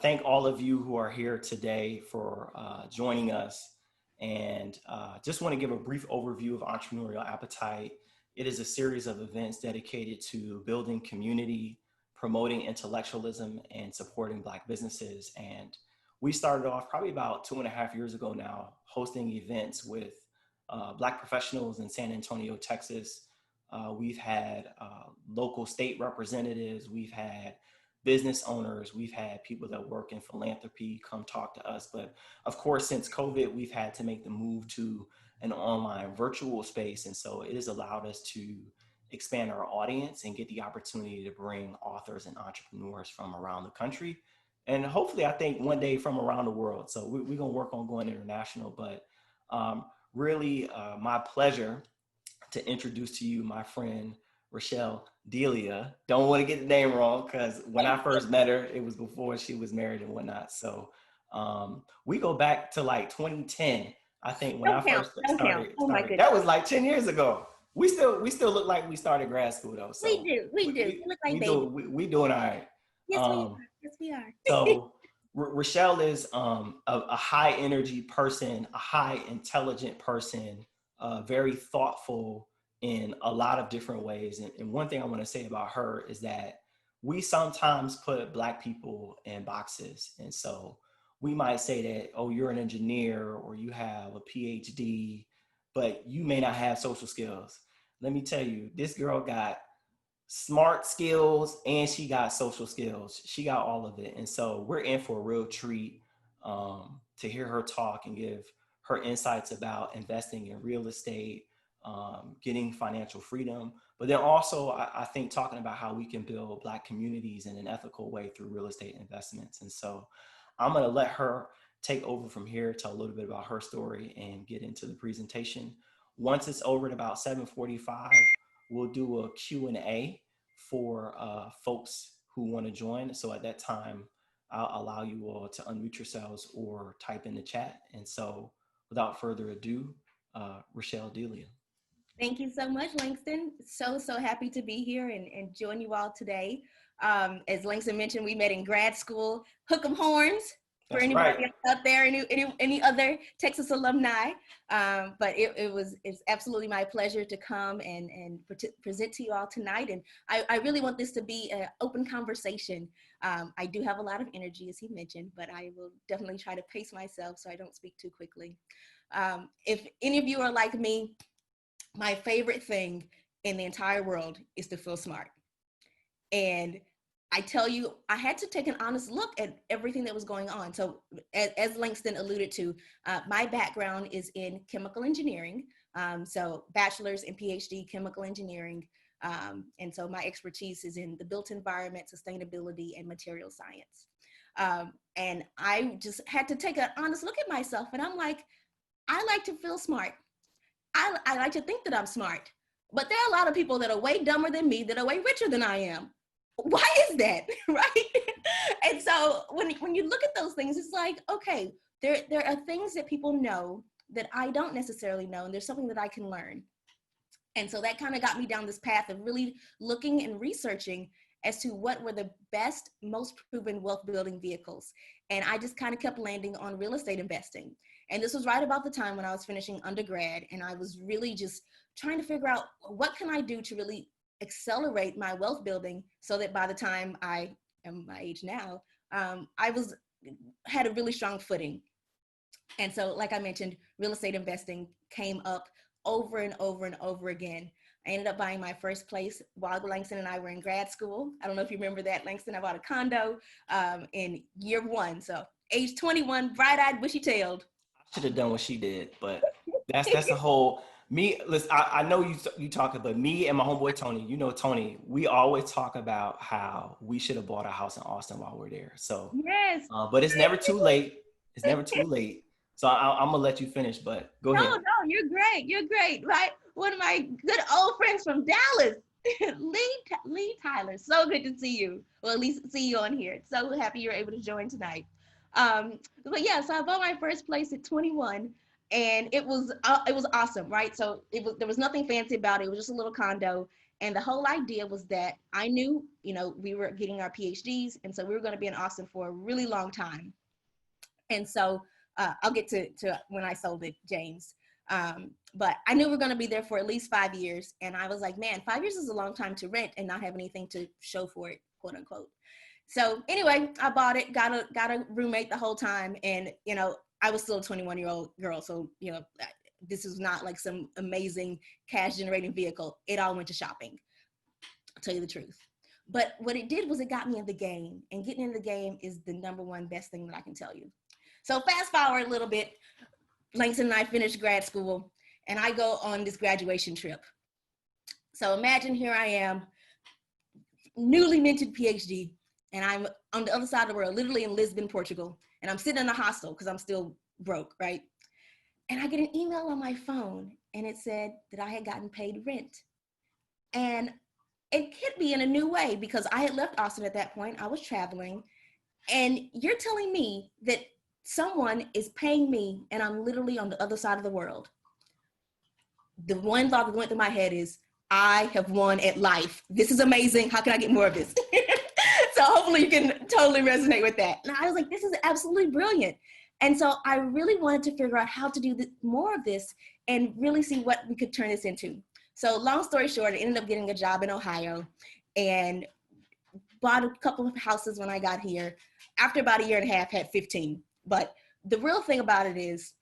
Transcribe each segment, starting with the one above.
Thank all of you who are here today for joining us. And just want to give a brief overview of Entrepreneurial Appetite. It is a series of events dedicated to building community, promoting intellectualism, and supporting Black businesses. And we started off probably about 2.5 years ago now, hosting events with Black professionals in San Antonio, Texas. We've had local state representatives, we've had business owners, we've had people that work in philanthropy come talk to us. But of course, since COVID, we've had to make the move to an online virtual space. And so it has allowed us to expand our audience and get the opportunity to bring authors and entrepreneurs from around the country. And hopefully, I think one day from around the world. So we're going to work on going international. But really, my pleasure to introduce to you my friend, Richelle Delia. Don't want to get the name wrong because when I first met her, it was before she was married and whatnot. So we go back to like 2010. I think when I first started, that was like 10 years ago. We still look like we started grad school though. So we do. We look like babies. We doing all right. Yes, we are. So Richelle is a high energy person, a high intelligent person, very thoughtful in a lot of different ways. And one thing I want to say about her is that we sometimes put Black people in boxes. And so we might say that, oh, you're an engineer or you have a PhD, but you may not have social skills. Let me tell you, this girl got smart skills and she got social skills. She got all of it. And so we're in for a real treat to hear her talk and give her insights about investing in real estate, getting financial freedom, but then also I think talking about how we can build Black communities in an ethical way through real estate investments. And so I'm going to let her take over from here, tell a little bit about her story and get into the presentation. Once it's over at about 7:45, we'll do a Q&A for folks who want to join. So at that time, I'll allow you all to unmute yourselves or type in the chat. And so without further ado, Richelle Delia. Thank you so much, Langston. So happy to be here and join you all today. As Langston mentioned, we met in grad school. Hook 'em horns for anybody out there, any other Texas alumni. But it's absolutely my pleasure to come and present to you all tonight. And I really want this to be an open conversation. I do have a lot of energy, as he mentioned, but I will definitely try to pace myself so I don't speak too quickly. If any of you are like me, my favorite thing in the entire world is to feel smart. And I tell you, I had to take an honest look at everything that was going on. So as Langston alluded to, my background is in chemical engineering. So bachelor's and PhD chemical engineering. And so my expertise is in the built environment, sustainability, and material science. And I just had to take an honest look at myself. And I'm like, I like to feel smart. I like to think that I'm smart, but there are a lot of people that are way dumber than me, that are way richer than I am. Why is that, right? And so when you look at those things, it's like, okay, there are things that people know that I don't necessarily know, and there's something that I can learn. And so that kind of got me down this path of really looking and researching as to what were the best, most proven wealth building vehicles. And I just kind of kept landing on real estate investing. And this was right about the time when I was finishing undergrad, and I was really just trying to figure out what can I do to really accelerate my wealth building so that by the time I am my age now, had a really strong footing. And so, like I mentioned, real estate investing came up over and over and over again. I ended up buying my first place while Langston and I were in grad school. I don't know if you remember that, Langston. I bought a condo in year one. So age 21, bright-eyed, bushy-tailed. Should have done what she did, but that's the whole me. Listen, I know you talking, but me and my homeboy Tony, you know Tony, we always talk about how we should have bought a house in Austin while we're there. So yes, but it's never too late. It's never too late. So I'm gonna let you finish, but go ahead. No, you're great, right? One of my good old friends from Dallas, Lee Tyler. So good to see you, or at least see you on here. So happy you're able to join tonight. But yeah, so I bought my first place at 21, and it was awesome, right? So there was nothing fancy about it. It was just a little condo, And the whole idea was that I knew, we were getting our PhDs. And so we were going to be in Austin for a really long time. And so I'll get to when I sold it, James. But I knew we were going to be there for at least 5 years. And I was like, man, 5 years is a long time to rent and not have anything to show for it, quote unquote. So anyway, I bought it, got a roommate the whole time. And, I was still a 21-year-old girl. So, this is not like some amazing cash generating vehicle. It all went to shopping, I'll tell you the truth. But what it did was it got me in the game, and getting in the game is the number one best thing that I can tell you. So fast forward a little bit, Langston and I finished grad school, and I go on this graduation trip. So imagine here I am, newly minted PhD, and I'm on the other side of the world, literally in Lisbon, Portugal, and I'm sitting in a hostel because I'm still broke, right? And I get an email on my phone, and it said that I had gotten paid rent. And it hit me in a new way because I had left Austin at that point. I was traveling, and you're telling me that someone is paying me and I'm literally on the other side of the world. The one thought that went through my head is, I have won at life. This is amazing. How can I get more of this? So hopefully you can totally resonate with that. And I was like, this is absolutely brilliant. And so I really wanted to figure out how to do more of this and really see what we could turn this into. So long story short, I ended up getting a job in Ohio and bought a couple of houses when I got here. After about a year and a half, had 15. But the real thing about it is,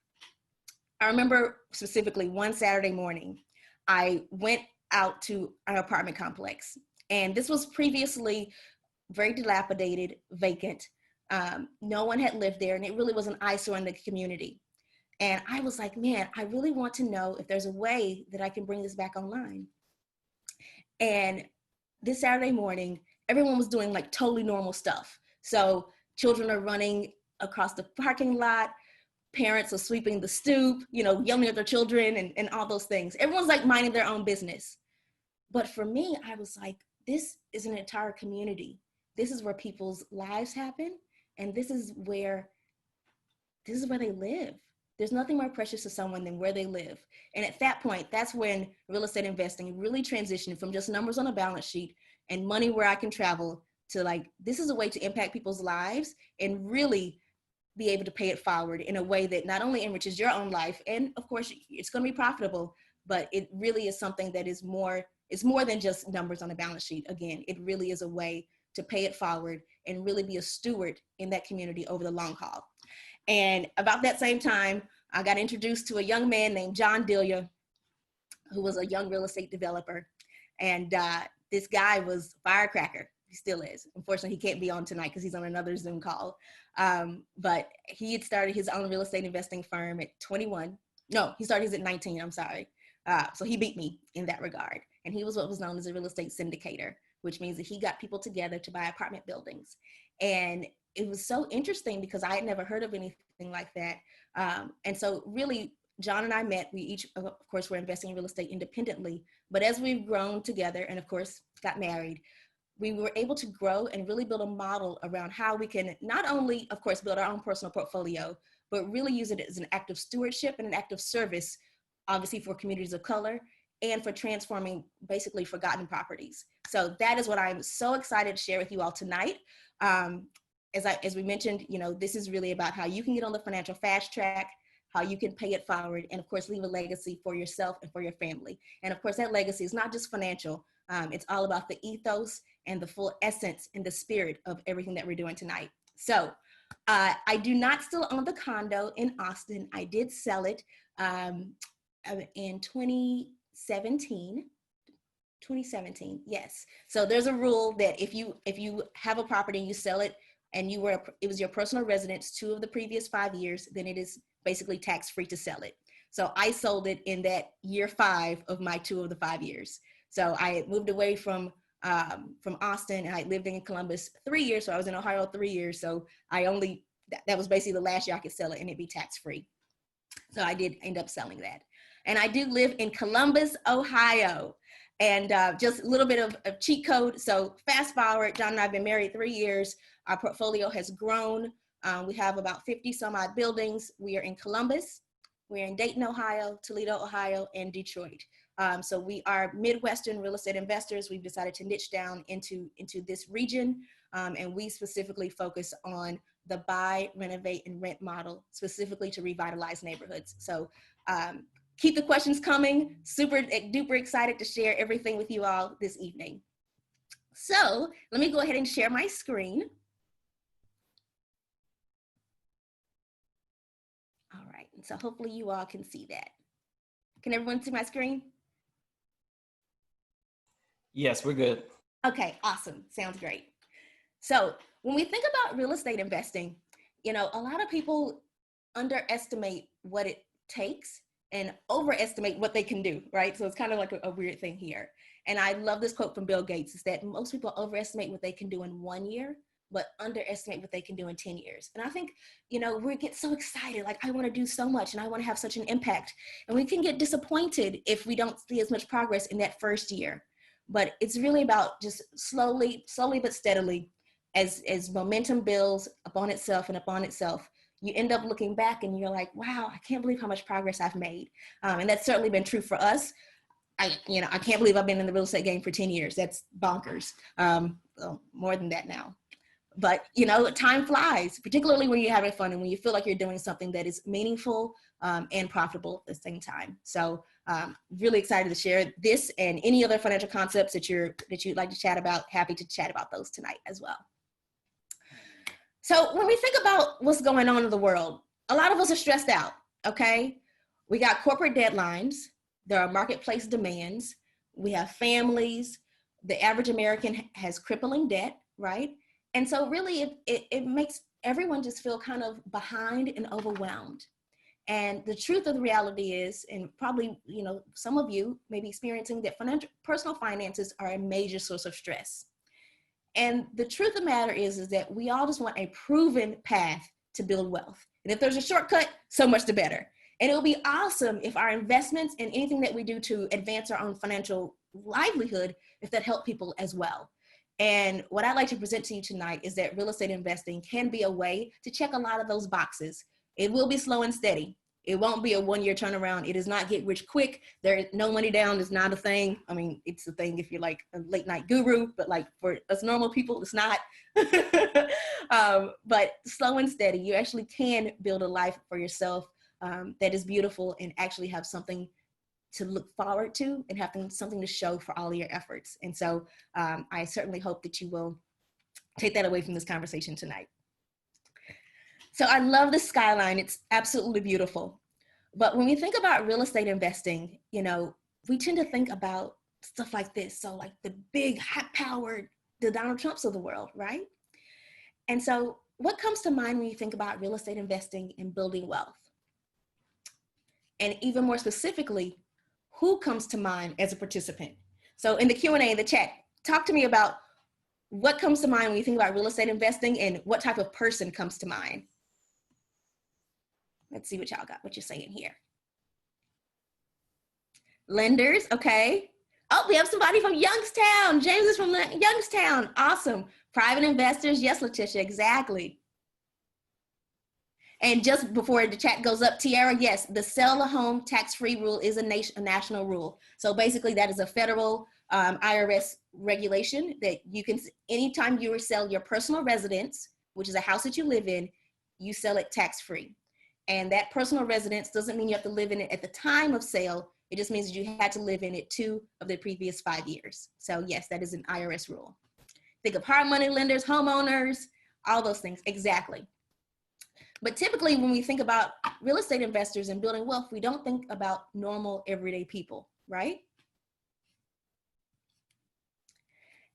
I remember specifically one Saturday morning, I went out to an apartment complex. And this was previously very dilapidated, vacant. No one had lived there, and it really was an eyesore in the community. And I was like, man, I really want to know if there's a way that I can bring this back online. And this Saturday morning, everyone was doing like totally normal stuff. So children are running across the parking lot, parents are sweeping the stoop, yelling at their children and all those things. Everyone's like minding their own business. But for me, I was like, this is an entire community. This is where people's lives happen. And this is where they live. There's nothing more precious to someone than where they live. And at that point, that's when real estate investing really transitioned from just numbers on a balance sheet and money where I can travel to like, this is a way to impact people's lives and really be able to pay it forward in a way that not only enriches your own life, and of course it's going to be profitable, but it really is something that is more, it's more than just numbers on a balance sheet. Again, it really is a way to pay it forward and really be a steward in that community over the long haul. And about that same time, I got introduced to a young man named John Delia, who was a young real estate developer. And this guy was firecracker. He still is. Unfortunately, he can't be on tonight because he's on another Zoom call. But he had started his own real estate investing firm at 21. No, he started his at 19, I'm sorry. So he beat me in that regard. And he was what was known as a real estate syndicator, which means that he got people together to buy apartment buildings. And it was so interesting because I had never heard of anything like that. And so really, John and I met. We each, of course, were investing in real estate independently. But as we've grown together and, of course, got married, we were able to grow and really build a model around how we can not only, of course, build our own personal portfolio, but really use it as an act of stewardship and an act of service, obviously for communities of color and for transforming basically forgotten properties. So that is what I'm so excited to share with you all tonight. As we mentioned, this is really about how you can get on the financial fast track, how you can pay it forward, and of course, leave a legacy for yourself and for your family. And of course, that legacy is not just financial. It's all about the ethos and the full essence and the spirit of everything that we're doing tonight. So I do not still own the condo in Austin. I did sell it in 2017. 2017, yes. So there's a rule that if you have a property and you sell it and it was your personal residence 2 of the previous 5 years, then it is basically tax-free to sell it. So I sold it in that year 5 of my 2 of the 5 years. So I had moved away from Austin, and I lived in Columbus 3 years. So I was in Ohio 3 years. So that was basically the last year I could sell it and it'd be tax-free. So I did end up selling that. And I do live in Columbus, Ohio. And just a little bit of cheat code. So fast forward, John and I have been married 3 years. Our portfolio has grown. We have about 50 some odd buildings. We are in Columbus. We're in Dayton, Ohio, Toledo, Ohio, and Detroit. So we are Midwestern real estate investors. We've decided to niche down into this region, and we specifically focus on the buy, renovate, and rent model, specifically to revitalize neighborhoods. So keep the questions coming. Super duper excited to share everything with you all this evening. So let me go ahead and share my screen. All right, and so hopefully you all can see that. Can everyone see my screen? Yes, we're good. Okay, awesome. Sounds great. So when we think about real estate investing, a lot of people underestimate what it takes and overestimate what they can do, right? So it's kind of like a weird thing here. And I love this quote from Bill Gates, is that most people overestimate what they can do in 1 year, but underestimate what they can do in 10 years. And I think, we get so excited, like I want to do so much and I want to have such an impact. And we can get disappointed if we don't see as much progress in that first year. But it's really about just slowly but steadily, as momentum builds upon itself, you end up looking back and you're like, wow, I can't believe how much progress I've made. And that's certainly been true for us. I can't believe I've been in the real estate game for 10 years. That's bonkers. Well, more than that now. But, time flies, particularly when you're having fun and when you feel like you're doing something that is meaningful and profitable at the same time. So really excited to share this and any other financial concepts that you'd like to chat about. Happy to chat about those tonight as well. So when we think about what's going on in the world, a lot of us are stressed out, okay? We got corporate deadlines. There are marketplace demands. We have families. The average American has crippling debt, right? And so really it makes everyone just feel kind of behind and overwhelmed. And the truth of the reality is, and probably, some of you may be experiencing that personal finances are a major source of stress. And the truth of the matter is that we all just want a proven path to build wealth. And if there's a shortcut, so much the better. And it will be awesome if our investments and anything that we do to advance our own financial livelihood, if that help people as well. And what I'd like to present to you tonight is that real estate investing can be a way to check a lot of those boxes. It will be slow and steady. It won't be a one-year turnaround. It is not get rich quick. There is no money down is not a thing. I mean, it's a thing if you're like a late night guru, but like for us normal people, it's not. But slow and steady, you actually can build a life for yourself that is beautiful and actually have something to look forward to and have something to show for all of your efforts. And so I certainly hope that you will take that away from this conversation tonight. So I love the skyline. It's absolutely beautiful. But when we think about real estate investing, we tend to think about stuff like this. So like the big, high-powered, the Donald Trumps of the world, right? And so what comes to mind when you think about real estate investing and building wealth? And even more specifically, who comes to mind as a participant? So in the Q&A in the chat, talk to me about what comes to mind when you think about real estate investing and what type of person comes to mind. Let's see what y'all got, what you're saying here. Lenders, okay. Oh, we have somebody from Youngstown. James is from Youngstown. Awesome. Private investors, yes, Letitia, exactly. And just before the chat goes up, Tiara, yes, the sell a home tax-free rule is a national rule. So basically that is a federal IRS regulation that you can, anytime you sell your personal residence, which is a house that you live in, you sell it tax-free. And that personal residence doesn't mean you have to live in it at the time of sale. It just means that you had to live in it 2 of the previous 5 years. So yes, that is an IRS rule. Think of hard money lenders, homeowners, all those things, exactly. But typically when we think about real estate investors and building wealth, we don't think about normal everyday people, right?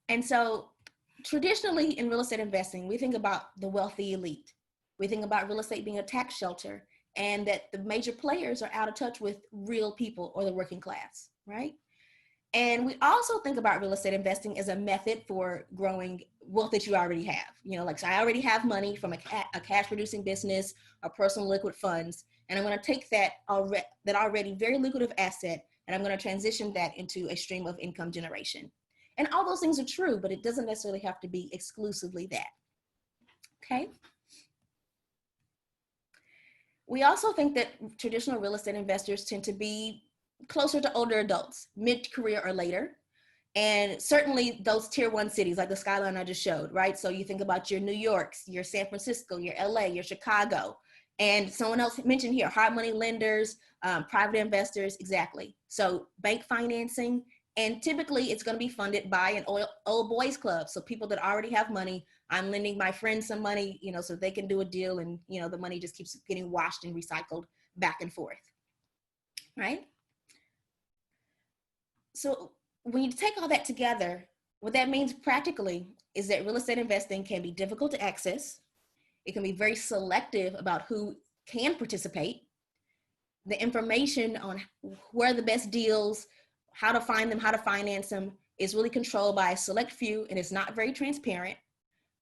And so traditionally in real estate investing, we think about the wealthy elite. We think about real estate being a tax shelter and that the major players are out of touch with real people or the working class, right? And we also think about real estate investing as a method for growing wealth that you already have. Like, so I already have money from a cash producing business or personal liquid funds. And I'm going to take that already very lucrative asset and I'm going to transition that into a stream of income generation. And all those things are true, but it doesn't necessarily have to be exclusively that. Okay. We also think that traditional real estate investors tend to be closer to older adults, mid-career or later. And certainly those tier one cities like the skyline I just showed, right? So you think about your New Yorks, your San Francisco, your LA, your Chicago, and someone else mentioned here, hard money lenders, private investors, exactly. So bank financing, and typically it's going to be funded by an old boys club. So people that already have money, I'm lending my friends some money, you know, so they can do a deal, and, you know, the money just keeps getting washed and recycled back and forth, right? So when you take all that together, what that means practically is that real estate investing can be difficult to access. It can be very selective about who can participate. The information on where are the best deals, how to find them, how to finance them is really controlled by a select few, and it's not very transparent.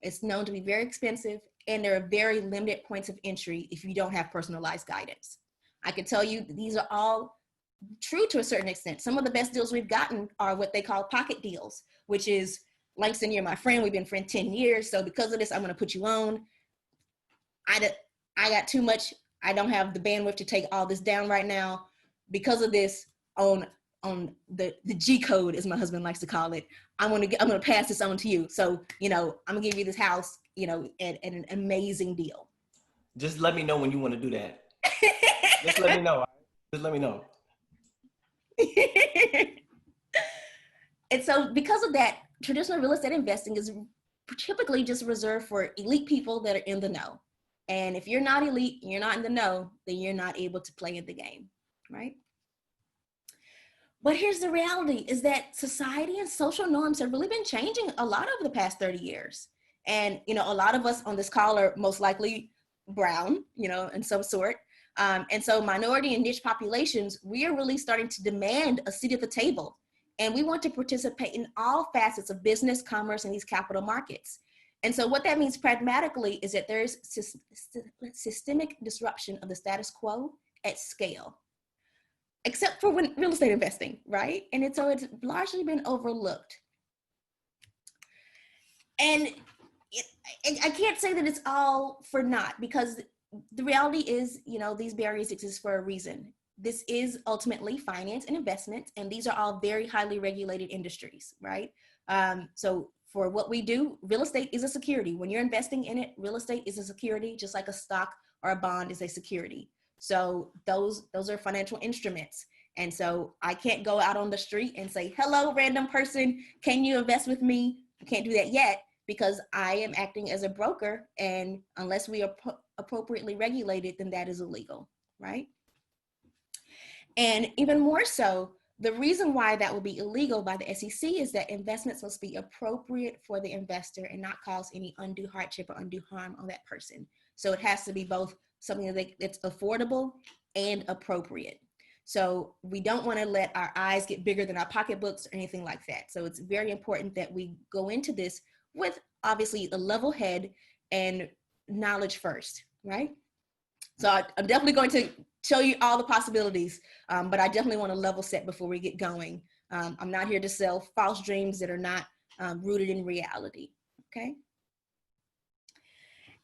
It's known to be very expensive, and there are very limited points of entry if you don't have personalized guidance. I can tell you these are all true to a certain extent. Some of the best deals we've gotten are what they call pocket deals, which is, Langston, you're my friend. We've been friends 10 years. So because of this, I'm going to put you on. I got too much. I don't have the bandwidth to take all this down right now. Because of this, on the G code, as my husband likes to call it, I'm gonna pass this on to you. So, you know, I'm gonna give you this house, you know, at an amazing deal. Just let me know when you want to do that. Just let me know. Just let me know. And so because of that, traditional real estate investing is typically just reserved for elite people that are in the know. And if you're not elite, you're not in the know, then you're not able to play in the game, right? But here's the reality is that society and social norms have really been changing a lot over the past 30 years. And, you know, a lot of us on this call are most likely brown, you know, in some sort. And so minority and niche populations, we are really starting to demand a seat at the table. And we want to participate in all facets of business, commerce, and these capital markets. And so what that means pragmatically is that there's systemic disruption of the status quo at scale, except for when real estate investing, right? And it's largely been overlooked. And I can't say that it's all for naught, because the reality is, you know, these barriers exist for a reason. This is ultimately finance and investments, and these are all very highly regulated industries, right? So for what we do, real estate is a security. When you're investing in it, real estate is a security, just like a stock or a bond is a security. So those are financial instruments. And so I can't go out on the street and say, hello, random person, can you invest with me? I can't do that yet, because I am acting as a broker, and unless we are appropriately regulated, then that is illegal, right? And even more so, the reason why that will be illegal by the SEC is that investments must be appropriate for the investor and not cause any undue hardship or undue harm on that person. So it has to be both something that's affordable and appropriate. So we don't want to let our eyes get bigger than our pocketbooks or anything like that. So it's very important that we go into this with obviously a level head and knowledge first, right? So I'm definitely going to show you all the possibilities, but I definitely want to level set before we get going. I'm not here to sell false dreams that are not rooted in reality, okay?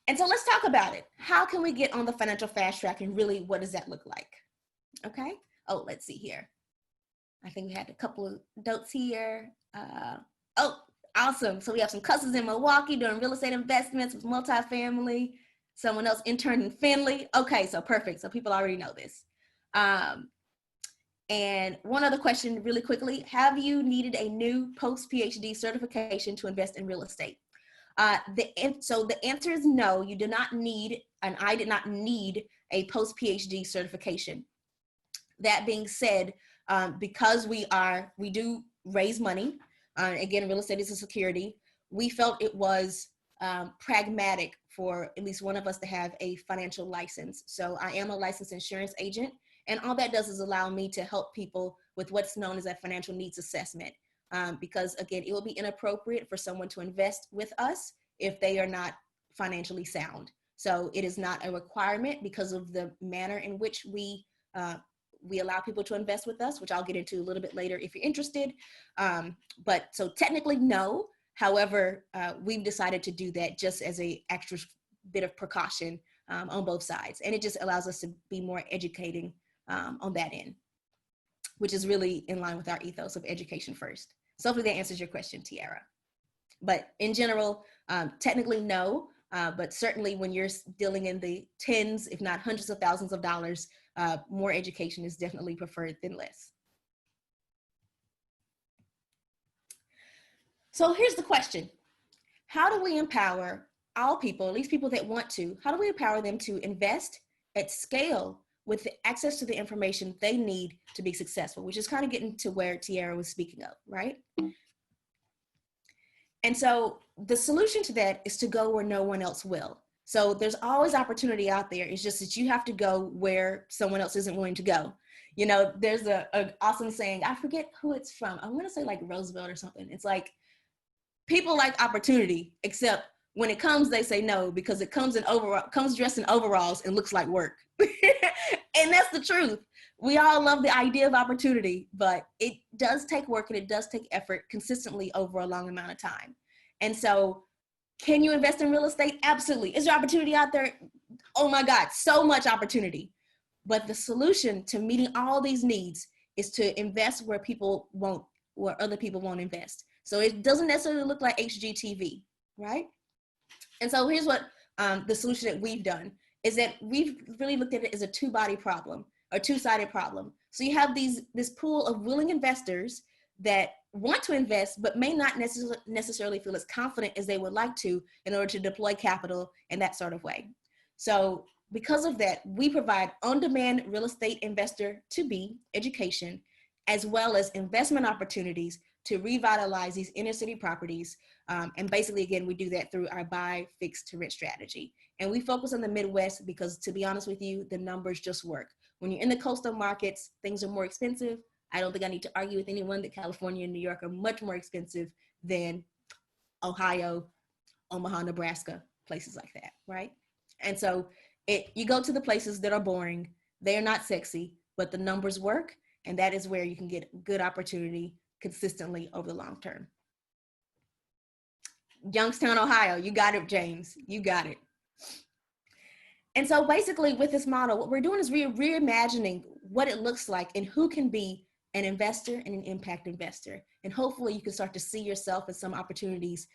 And so let's talk about it. How can we get on the financial fast track, and really what does that look like, okay? Oh, let's see here. I think we had a couple of notes here. Oh, awesome. So we have some cousins in Milwaukee doing real estate investments with multifamily. Someone else interned in Findlay. Okay, so perfect. So people already know this. And one other question really quickly. Have you needed a new post-PhD certification to invest in real estate? So the answer is no, you do not need, and I did not need a post-PhD certification. That being said, because we do raise money, again, real estate is a security, we felt it was pragmatic for at least one of us to have a financial license. So I am a licensed insurance agent, and all that does is allow me to help people with what's known as a financial needs assessment. Because again, it will be inappropriate for someone to invest with us if they are not financially sound. So it is not a requirement because of the manner in which we allow people to invest with us, which I'll get into a little bit later if you're interested. But so technically, no. However, we've decided to do that just as an extra bit of precaution on both sides. And it just allows us to be more educating on that end. which is really in line with our ethos of education first. So hopefully that answers your question, Tiara. But in general, technically no, but certainly when you're dealing in the tens, if not hundreds of thousands of dollars, more education is definitely preferred than less. So here's the question. How do we empower all people, at least people that want to, how do we empower them to invest at scale with the access to the information they need to be successful, which is kind of getting to where Tiara was speaking of, right? And so the solution to that is to go where no one else will. So there's always opportunity out there. It's just that you have to go where someone else isn't willing to go. You know, there's a awesome saying, I forget who it's from. I'm going to say like Roosevelt or something. It's like, people like opportunity, except when it comes, they say no, because it comes dressed in overalls and looks like work. And that's the truth. We all love the idea of opportunity, but it does take work and it does take effort consistently over a long amount of time. And so can you invest in real estate? Absolutely. Is there opportunity out there? Oh my God, so much opportunity. But the solution to meeting all these needs is to invest where other people won't invest. So it doesn't necessarily look like HGTV, right? And so here's what the solution that we've done is that we've really looked at it as a two-sided problem. So you have this pool of willing investors that want to invest, but may not necessarily feel as confident as they would like to in order to deploy capital in that sort of way. So because of that, we provide on-demand real estate investor to-be education, as well as investment opportunities to revitalize these inner city properties. And basically, again, we do that through our buy, fix to rent strategy. And we focus on the Midwest because, to be honest with you, the numbers just work. When you're in the coastal markets, things are more expensive. I don't think I need to argue with anyone that California and New York are much more expensive than Ohio, Omaha, Nebraska, places like that, right? And so you go to the places that are boring, they are not sexy, but the numbers work, and that is where you can get good opportunity consistently over the long term. Youngstown, Ohio, you got it, James, you got it. And so basically with this model, what we're doing is reimagining what it looks like and who can be an investor and an impact investor. And hopefully you can start to see yourself in some opportunities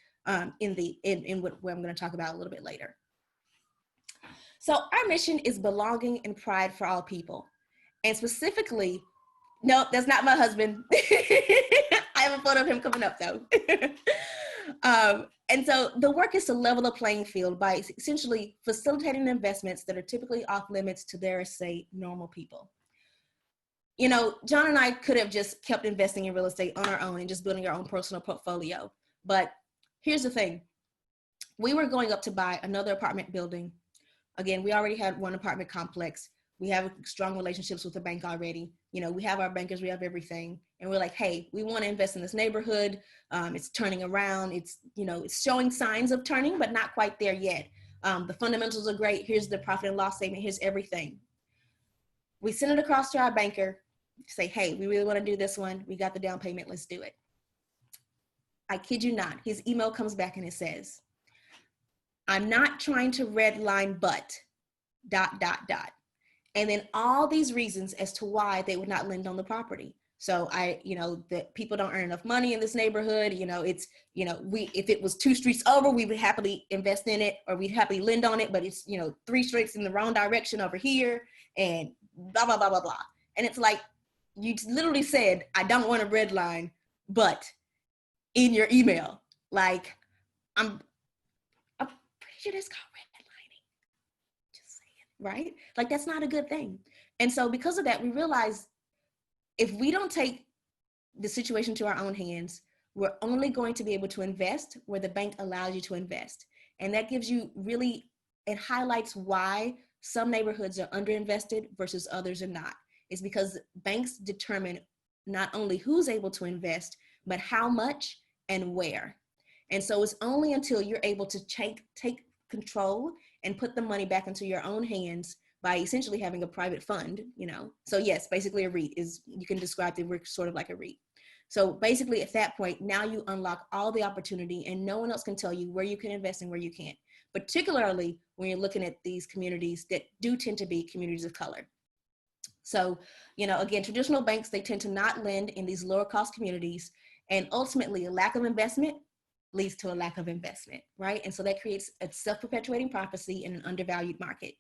in what I'm going to talk about a little bit later. So our mission is belonging and pride for all people. And specifically, no, that's not my husband. I have a photo of him coming up though. And so the work is to level the playing field by essentially facilitating investments that are typically off limits to, dare I say, normal people. You know, John and I could have just kept investing in real estate on our own and just building our own personal portfolio. But here's the thing. We were going up to buy another apartment building. Again, we already had one apartment complex. We have strong relationships with the bank already. You know, we have our bankers, we have everything. And we're like, hey, we want to invest in this neighborhood. It's turning around. It's, you know, it's showing signs of turning, but not quite there yet. The fundamentals are great. Here's the profit and loss statement. Here's everything. We send it across to our banker, say, hey, we really want to do this one. We got the down payment. Let's do it. I kid you not. His email comes back and it says, I'm not trying to redline, but ... And then all these reasons as to why they would not lend on the property. So that people don't earn enough money in this neighborhood. If it was 2 streets over, we would happily invest in it, or we'd happily lend on it, but it's, 3 streets in the wrong direction over here, and blah, blah, blah, blah, blah. And it's like, you literally said, I don't want a red line, but in your email, like, I'm pretty sure that's called redlining. Just saying, right? Like, that's not a good thing. And so because of that, we realized if we don't take the situation to our own hands, we're only going to be able to invest where the bank allows you to invest. And that gives you it highlights why some neighborhoods are underinvested versus others are not. It's because banks determine not only who's able to invest, but how much and where. And so it's only until you're able to take control and put the money back into your own hands by essentially having a private fund, So yes, basically a REIT you can describe the work sort of like a REIT. So basically at that point, now you unlock all the opportunity and no one else can tell you where you can invest and where you can't, particularly when you're looking at these communities that do tend to be communities of color. So, again, traditional banks, they tend to not lend in these lower cost communities. And ultimately, a lack of investment leads to a lack of investment, right? And so that creates a self-perpetuating prophecy in an undervalued market.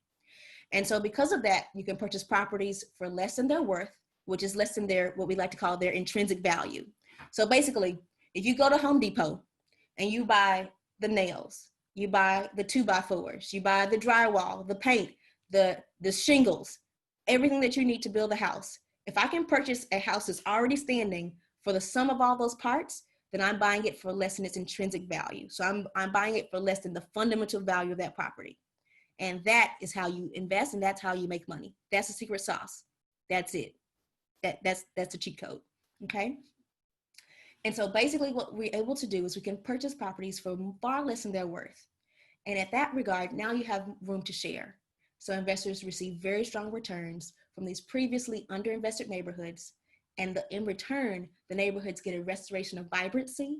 And so because of that, you can purchase properties for less than their worth, which is less than their, what we like to call their intrinsic value. So basically, if you go to Home Depot and you buy the nails, you buy the 2x4s, you buy the drywall, the paint, the shingles, everything that you need to build a house. If I can purchase a house that's already standing for the sum of all those parts, then I'm buying it for less than its intrinsic value. So I'm buying it for less than the fundamental value of that property. And that is how you invest, and that's how you make money. That's the secret sauce. That's it. That's the cheat code, okay? And so basically what we're able to do is we can purchase properties for far less than their worth. And at that regard, now you have room to share. So investors receive very strong returns from these previously underinvested neighborhoods. And in return, the neighborhoods get a restoration of vibrancy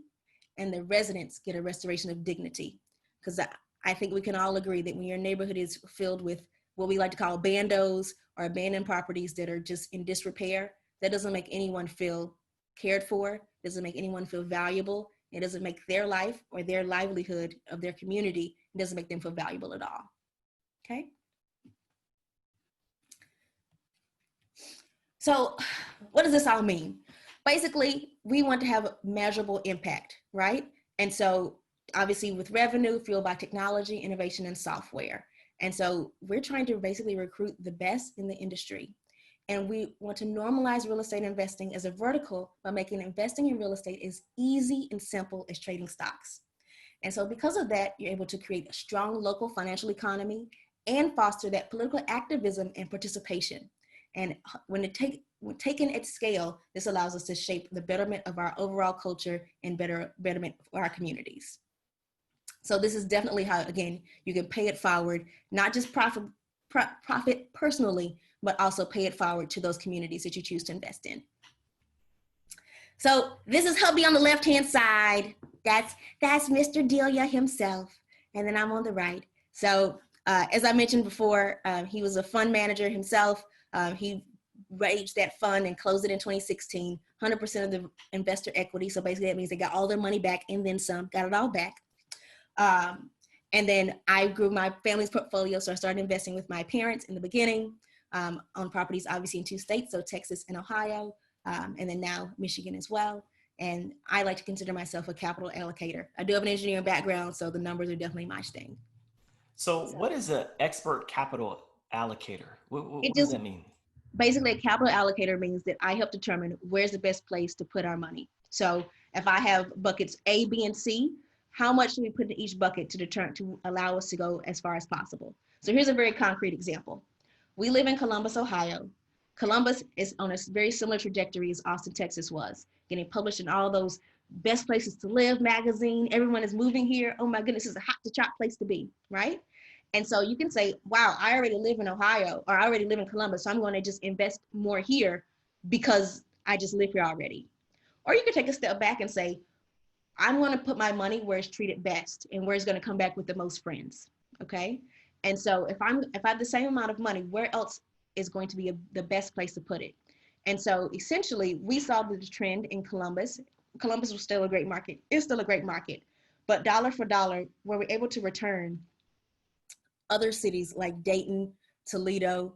and the residents get a restoration of dignity. Because I think we can all agree that when your neighborhood is filled with what we like to call bandos or abandoned properties that are just in disrepair, that doesn't make anyone feel cared for, doesn't make anyone feel valuable. It doesn't make their life or their livelihood of their community, it doesn't make them feel valuable at all, okay? So what does this all mean? Basically, we want to have measurable impact, right? And so obviously with revenue fueled by technology, innovation, and software. And so we're trying to basically recruit the best in the industry. And we want to normalize real estate investing as a vertical by making investing in real estate as easy and simple as trading stocks. And so because of that, you're able to create a strong local financial economy and foster that political activism and participation. And when taken at scale, this allows us to shape the betterment of our overall culture and betterment for our communities. So this is definitely how, again, you can pay it forward, not just profit personally, but also pay it forward to those communities that you choose to invest in. So this is hubby on the left-hand side. That's Mr. Delia himself. And then I'm on the right. So as I mentioned before, he was a fund manager himself. He raised that fund and closed it in 2016, 100% of the investor equity. So basically that means they got all their money back and then some, got it all back. And then I grew my family's portfolio. So I started investing with my parents in the beginning on properties, obviously in 2 states, so Texas and Ohio, and then now Michigan as well. And I like to consider myself a capital allocator. I do have an engineering background, so the numbers are definitely my thing. So what is an expert capital allocator? What does that mean? Basically, a capital allocator means that I help determine where's the best place to put our money. So if I have buckets A, B, and C, how much do we put in each bucket to allow us to go as far as possible? So here's a very concrete example. We live in Columbus, Ohio. Columbus is on a very similar trajectory as Austin, Texas was, getting published in all those best places to live magazine. Everyone is moving here. Oh my goodness, it's a hot to trot place to be, right? And so you can say, wow, I already live in Ohio, or I already live in Columbus, so I'm going to just invest more here because I just live here already. Or you could take a step back and say, I'm going to put my money where it's treated best and where it's going to come back with the most friends, okay? And so if I have the same amount of money, where else is going to be the best place to put it? And so essentially, we saw the trend in Columbus. Columbus was still a great market. It's still a great market. But dollar for dollar, where we're able to return other cities like Dayton, Toledo.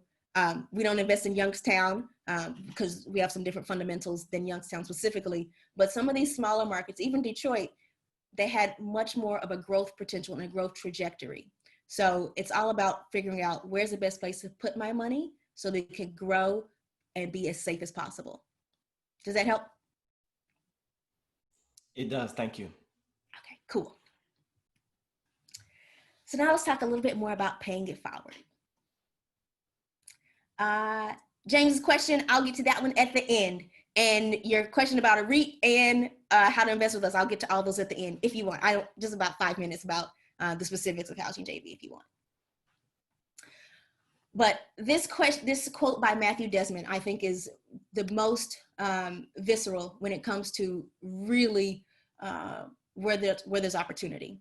We don't invest in Youngstown because we have some different fundamentals than Youngstown specifically. But some of these smaller markets, even Detroit, they had much more of a growth potential and a growth trajectory. So it's all about figuring out where's the best place to put my money so that it can grow and be as safe as possible. Does that help? It does. Thank you. Okay, cool. So now let's talk a little bit more about paying it forward. James's question, I'll get to that one at the end. And your question about a REIT and how to invest with us, I'll get to all those at the end if you want. Just about 5 minutes about the specifics of housing JV if you want. But this quote by Matthew Desmond, I think is the most visceral when it comes to really where there's opportunity.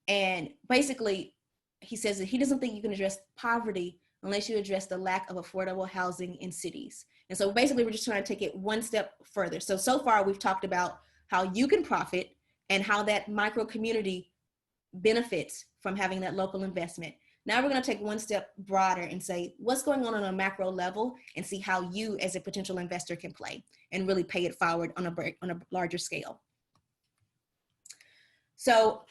And basically, he says that he doesn't think you can address poverty unless you address the lack of affordable housing in cities. And so basically, we're just trying to take it one step further. So far, we've talked about how you can profit and how that micro community benefits from having that local investment. Now we're going to take one step broader and say, what's going on a macro level, and see how you as a potential investor can play and really pay it forward on a larger scale. So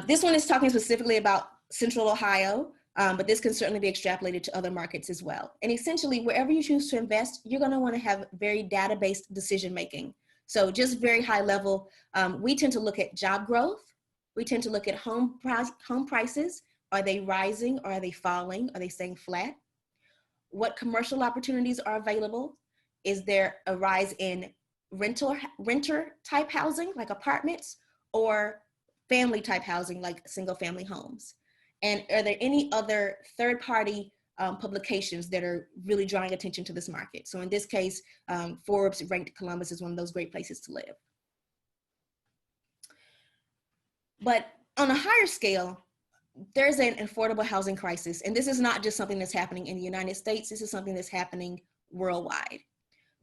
this one is talking specifically about Central Ohio, but this can certainly be extrapolated to other markets as well. And essentially, wherever you choose to invest, you're going to want to have very data-based decision-making. So just very high level, we tend to look at job growth. We tend to look at home prices. Are they rising or are they falling? Are they staying flat? What commercial opportunities are available? Is there a rise in renter type housing like apartments, or family type housing like single family homes? And are there any other third party publications that are really drawing attention to this market? So in this case, Forbes ranked Columbus as one of those great places to live. But on a higher scale, there's an affordable housing crisis. And this is not just something that's happening in the United States. This is something that's happening worldwide.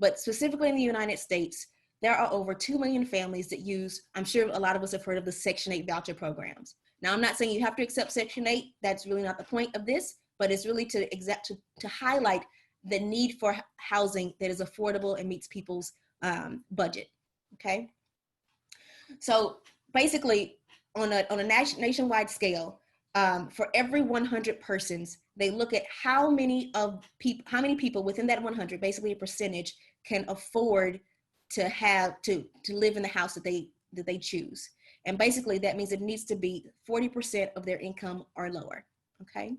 But specifically in the United States, there are over 2 million families that use, I'm sure a lot of us have heard of the Section 8 voucher programs. Now, I'm not saying you have to accept Section 8. That's really not the point of this, but it's really to highlight the need for housing that is affordable and meets people's budget, okay? So basically, on a nationwide scale, for every 100 persons, they look at how many people within that 100, basically a percentage, can afford to live in the house that they choose. And basically that means it needs to be 40% of their income or lower, okay?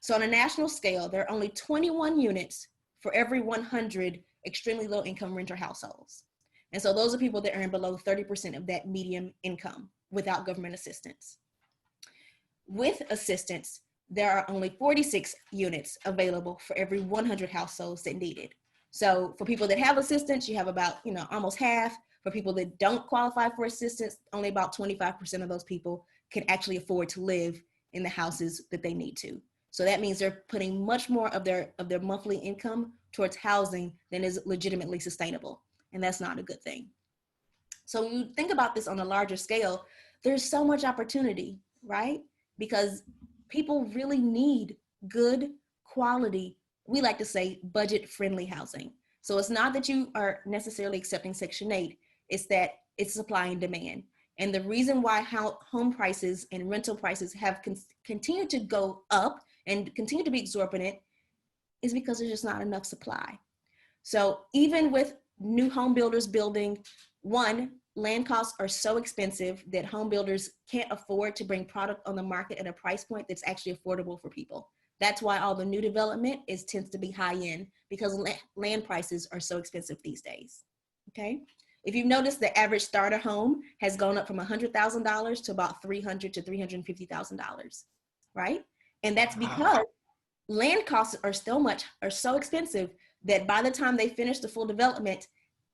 So on a national scale, there are only 21 units for every 100 extremely low income renter households. And so those are people that earn below 30% of that median income without government assistance. With assistance, there are only 46 units available for every 100 households that need it. So for people that have assistance, you have about, almost half. For people that don't qualify for assistance, only about 25% of those people can actually afford to live in the houses that they need to. So that means they're putting much more of their monthly income towards housing than is legitimately sustainable. And that's not a good thing. So when you think about this on a larger scale, there's so much opportunity, right? Because people really need good quality, we like to say budget-friendly housing. So it's not that you are necessarily accepting Section 8, it's that it's supply and demand. And the reason why home prices and rental prices have continued to go up and continue to be exorbitant is because there's just not enough supply. So even with new home builders building, land costs are so expensive that home builders can't afford to bring product on the market at a price point that's actually affordable for people. That's why all the new development tends to be high end, because land prices are so expensive these days, okay? If you've noticed, the average starter home has gone up from $100,000 to about $300,000 to $350,000, right? And that's because land costs are so expensive that by the time they finish the full development,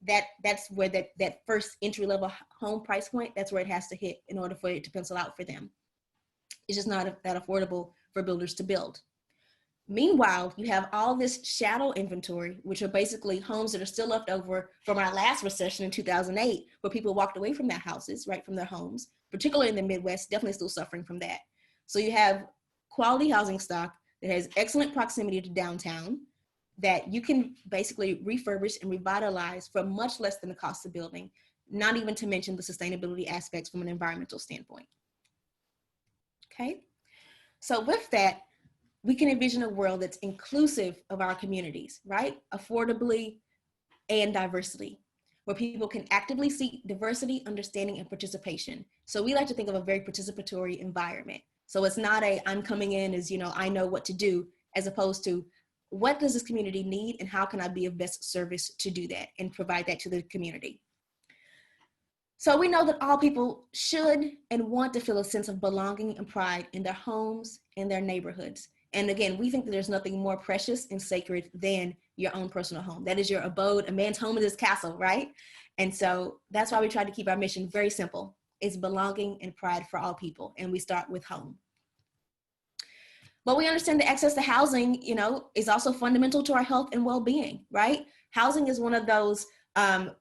that's where that first entry-level home price point, that's where it has to hit in order for it to pencil out for them. It's just not that affordable for builders to build. Meanwhile, you have all this shadow inventory, which are basically homes that are still left over from our last recession in 2008, where people walked away from their houses, right, from their homes, particularly in the Midwest, definitely still suffering from that. So you have quality housing stock that has excellent proximity to downtown, that you can basically refurbish and revitalize for much less than the cost of building, not even to mention the sustainability aspects from an environmental standpoint. Okay, so with that, we can envision a world that's inclusive of our communities, right? Affordably and diversity, where people can actively seek diversity, understanding, and participation. So we like to think of a very participatory environment. So it's not I'm coming in as, I know what to do, as opposed to what does this community need and how can I be of best service to do that and provide that to the community. So we know that all people should and want to feel a sense of belonging and pride in their homes and their neighborhoods. And again, we think that there's nothing more precious and sacred than your own personal home. That is your abode. A man's home is his castle, right? And so that's why we try to keep our mission very simple. It's belonging and pride for all people. And we start with home. But we understand that access to housing, is also fundamental to our health and well-being, right? Housing is one of those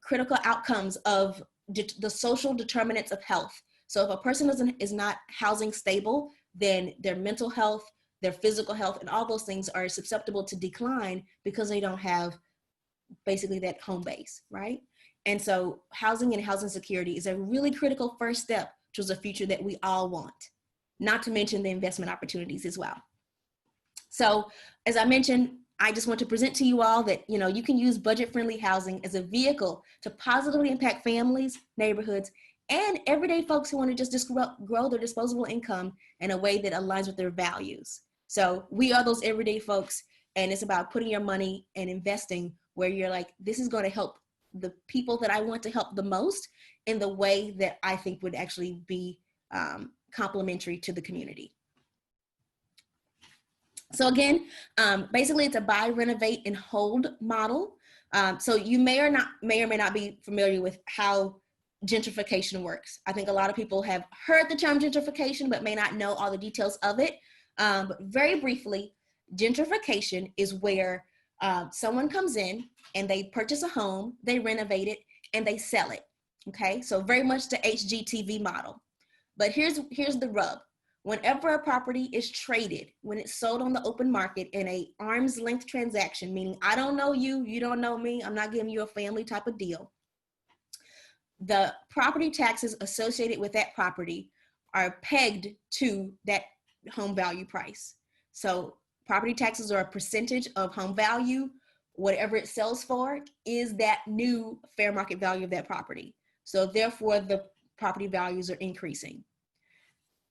critical outcomes of the social determinants of health. So if a person is not housing stable, then their mental health, their physical health, and all those things are susceptible to decline because they don't have basically that home base, right? And so housing and housing security is a really critical first step towards a future that we all want, not to mention the investment opportunities as well. So as I mentioned, I just want to present to you all that, you can use budget-friendly housing as a vehicle to positively impact families, neighborhoods, and everyday folks who want to just grow their disposable income in a way that aligns with their values. So we are those everyday folks, and it's about putting your money and investing where you're like, this is going to help the people that I want to help the most in the way that I think would actually be complementary to the community. So again, basically it's a buy, renovate, and hold model. So you may or may not be familiar with how gentrification works. I think a lot of people have heard the term gentrification, but may not know all the details of it. But very briefly, gentrification is where someone comes in and they purchase a home, they renovate it, and they sell it. Okay, so very much the HGTV model. But here's the rub. Whenever a property is traded, when it's sold on the open market in a arm's length transaction, meaning I don't know you, you don't know me, I'm not giving you a family type of deal, the property taxes associated with that property are pegged to that home value price. So property taxes are a percentage of home value. Whatever it sells for is that new fair market value of that property. So therefore, the property values are increasing.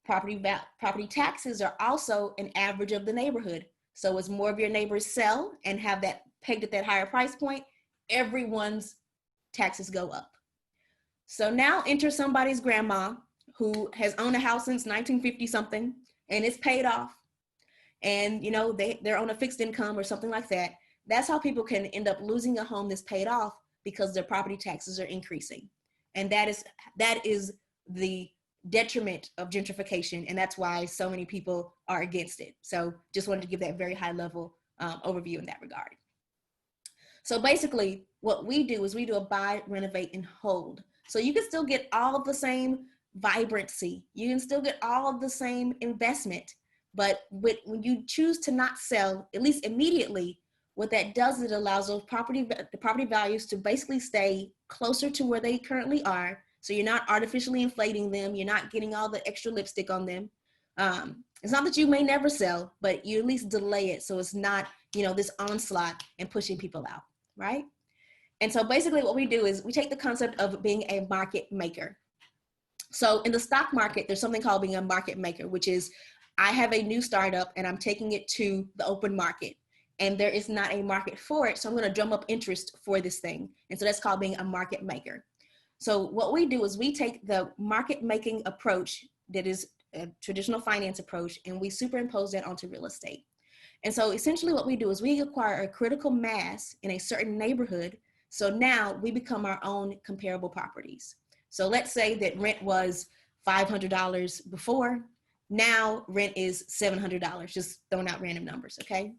Property taxes are also an average of the neighborhood. So as more of your neighbors sell and have that pegged at that higher price point, everyone's taxes go up. So now enter somebody's grandma who has owned a house since 1950 something and it's paid off. And they're on a fixed income or something like that. That's how people can end up losing a home that's paid off because their property taxes are increasing. And that is the detriment of gentrification, and that's why so many people are against it. So just wanted to give that very high level overview in that regard. So basically what we do is we do a buy, renovate, and hold. So you can still get all of the same vibrancy, you can still get all of the same investment, but when you choose to not sell, at least immediately, what that does is it allows the property values to basically stay closer to where they currently are. So you're not artificially inflating them. You're not getting all the extra lipstick on them. It's not that you may never sell, but you at least delay it. So it's not, this onslaught and pushing people out, right? And so basically what we do is we take the concept of being a market maker. So in the stock market, there's something called being a market maker, which is I have a new startup and I'm taking it to the open market. And there is not a market for it. So I'm going to drum up interest for this thing. And so that's called being a market maker. So what we do is we take the market making approach that is a traditional finance approach and we superimpose that onto real estate. And so essentially what we do is we acquire a critical mass in a certain neighborhood. So now we become our own comparable properties. So let's say that rent was $500 before. Now rent is $700, just throwing out random numbers, okay?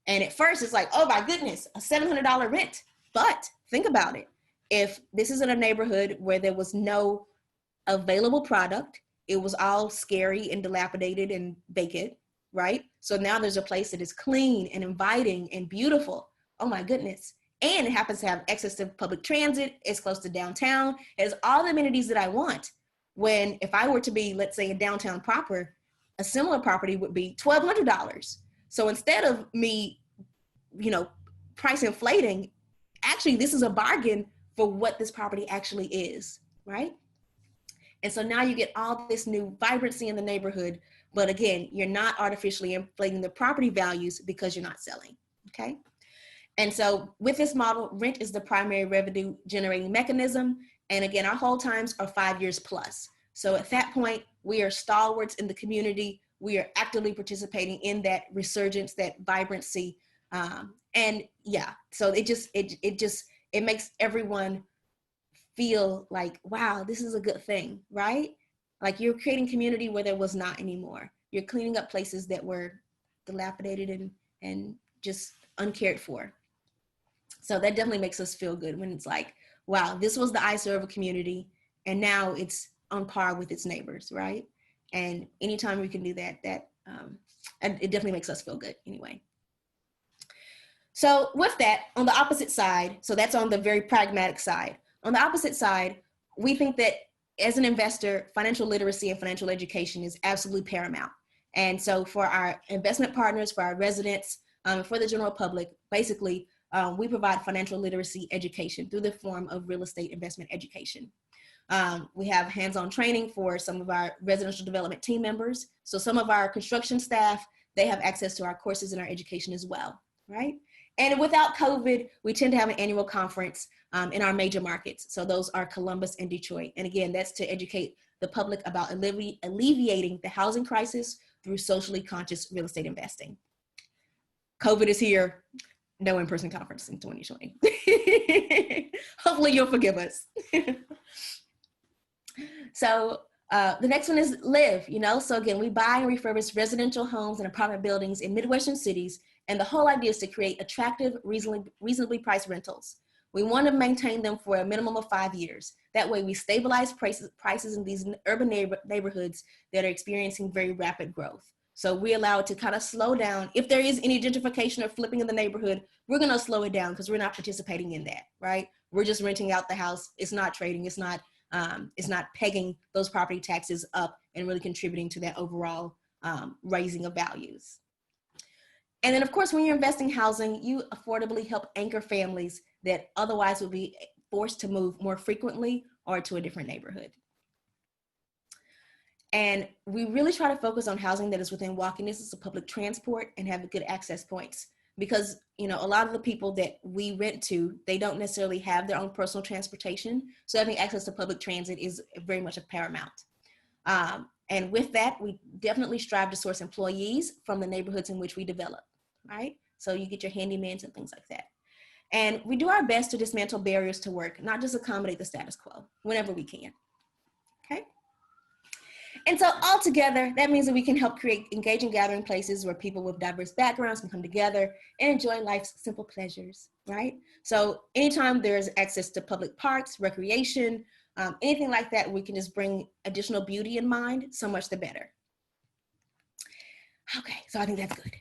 And at first it's like, oh my goodness, a $700 rent. But think about it. If this is in a neighborhood where there was no available product, it was all scary and dilapidated and vacant, right? So now there's a place that is clean and inviting and beautiful. Oh my goodness. And it happens to have access to public transit. It's close to downtown. It has all the amenities that I want. When if I were to be, let's say, in downtown proper, a similar property would be $1,200. So instead of me, price inflating, actually this is a bargain for what this property actually is, right? And so now you get all this new vibrancy in the neighborhood, but again, you're not artificially inflating the property values because you're not selling, okay? And so with this model, rent is the primary revenue generating mechanism. And again, our hold times are 5 years plus. So at that point, we are stalwarts in the community. We are actively participating in that resurgence, that vibrancy. And yeah, so it makes everyone feel like, wow, this is a good thing, right? Like you're creating community where there was not anymore. You're cleaning up places that were dilapidated and just uncared for. So that definitely makes us feel good when it's like, wow, this was the eyesore of a community, and now it's on par with its neighbors, right? And anytime we can do that, and it definitely makes us feel good anyway. So with that, on the opposite side, so that's on the very pragmatic side. On the opposite side, we think that as an investor, financial literacy and financial education is absolutely paramount. And so for our investment partners, for our residents, for the general public, basically, we provide financial literacy education through the form of real estate investment education. We have hands-on training for some of our residential development team members. So some of our construction staff, they have access to our courses and our education as well, right? And without COVID, we tend to have an annual conference in our major markets. So those are Columbus and Detroit. And again, that's to educate the public about alleviating the housing crisis through socially conscious real estate investing. COVID is here. No in-person conference in 2020. Hopefully you'll forgive us. So the next one is live, So again, we buy and refurbish residential homes and apartment buildings in Midwestern cities. And the whole idea is to create attractive, reasonably priced rentals. We want to maintain them for a minimum of 5 years. That way we stabilize prices in these urban neighborhoods that are experiencing very rapid growth. So we allow it to kind of slow down. If there is any gentrification or flipping in the neighborhood, we're going to slow it down because we're not participating in that, right? We're just renting out the house. It's not trading. It's not pegging those property taxes up and really contributing to that overall raising of values. And then, of course, when you're investing in housing, you affordably help anchor families that otherwise would be forced to move more frequently or to a different neighborhood. And we really try to focus on housing that is within walking distance of public transport and have good access points. Because, a lot of the people that we rent to, they don't necessarily have their own personal transportation. So having access to public transit is very much a paramount. And with that, we definitely strive to source employees from the neighborhoods in which we develop, right? So you get your handymans and things like that. And we do our best to dismantle barriers to work, not just accommodate the status quo whenever we can, okay? And so altogether, that means that we can help create engaging gathering places where people with diverse backgrounds can come together and enjoy life's simple pleasures, right? So anytime there's access to public parks, recreation, anything like that, we can just bring additional beauty in mind, so much the better. Okay, so I think that's good.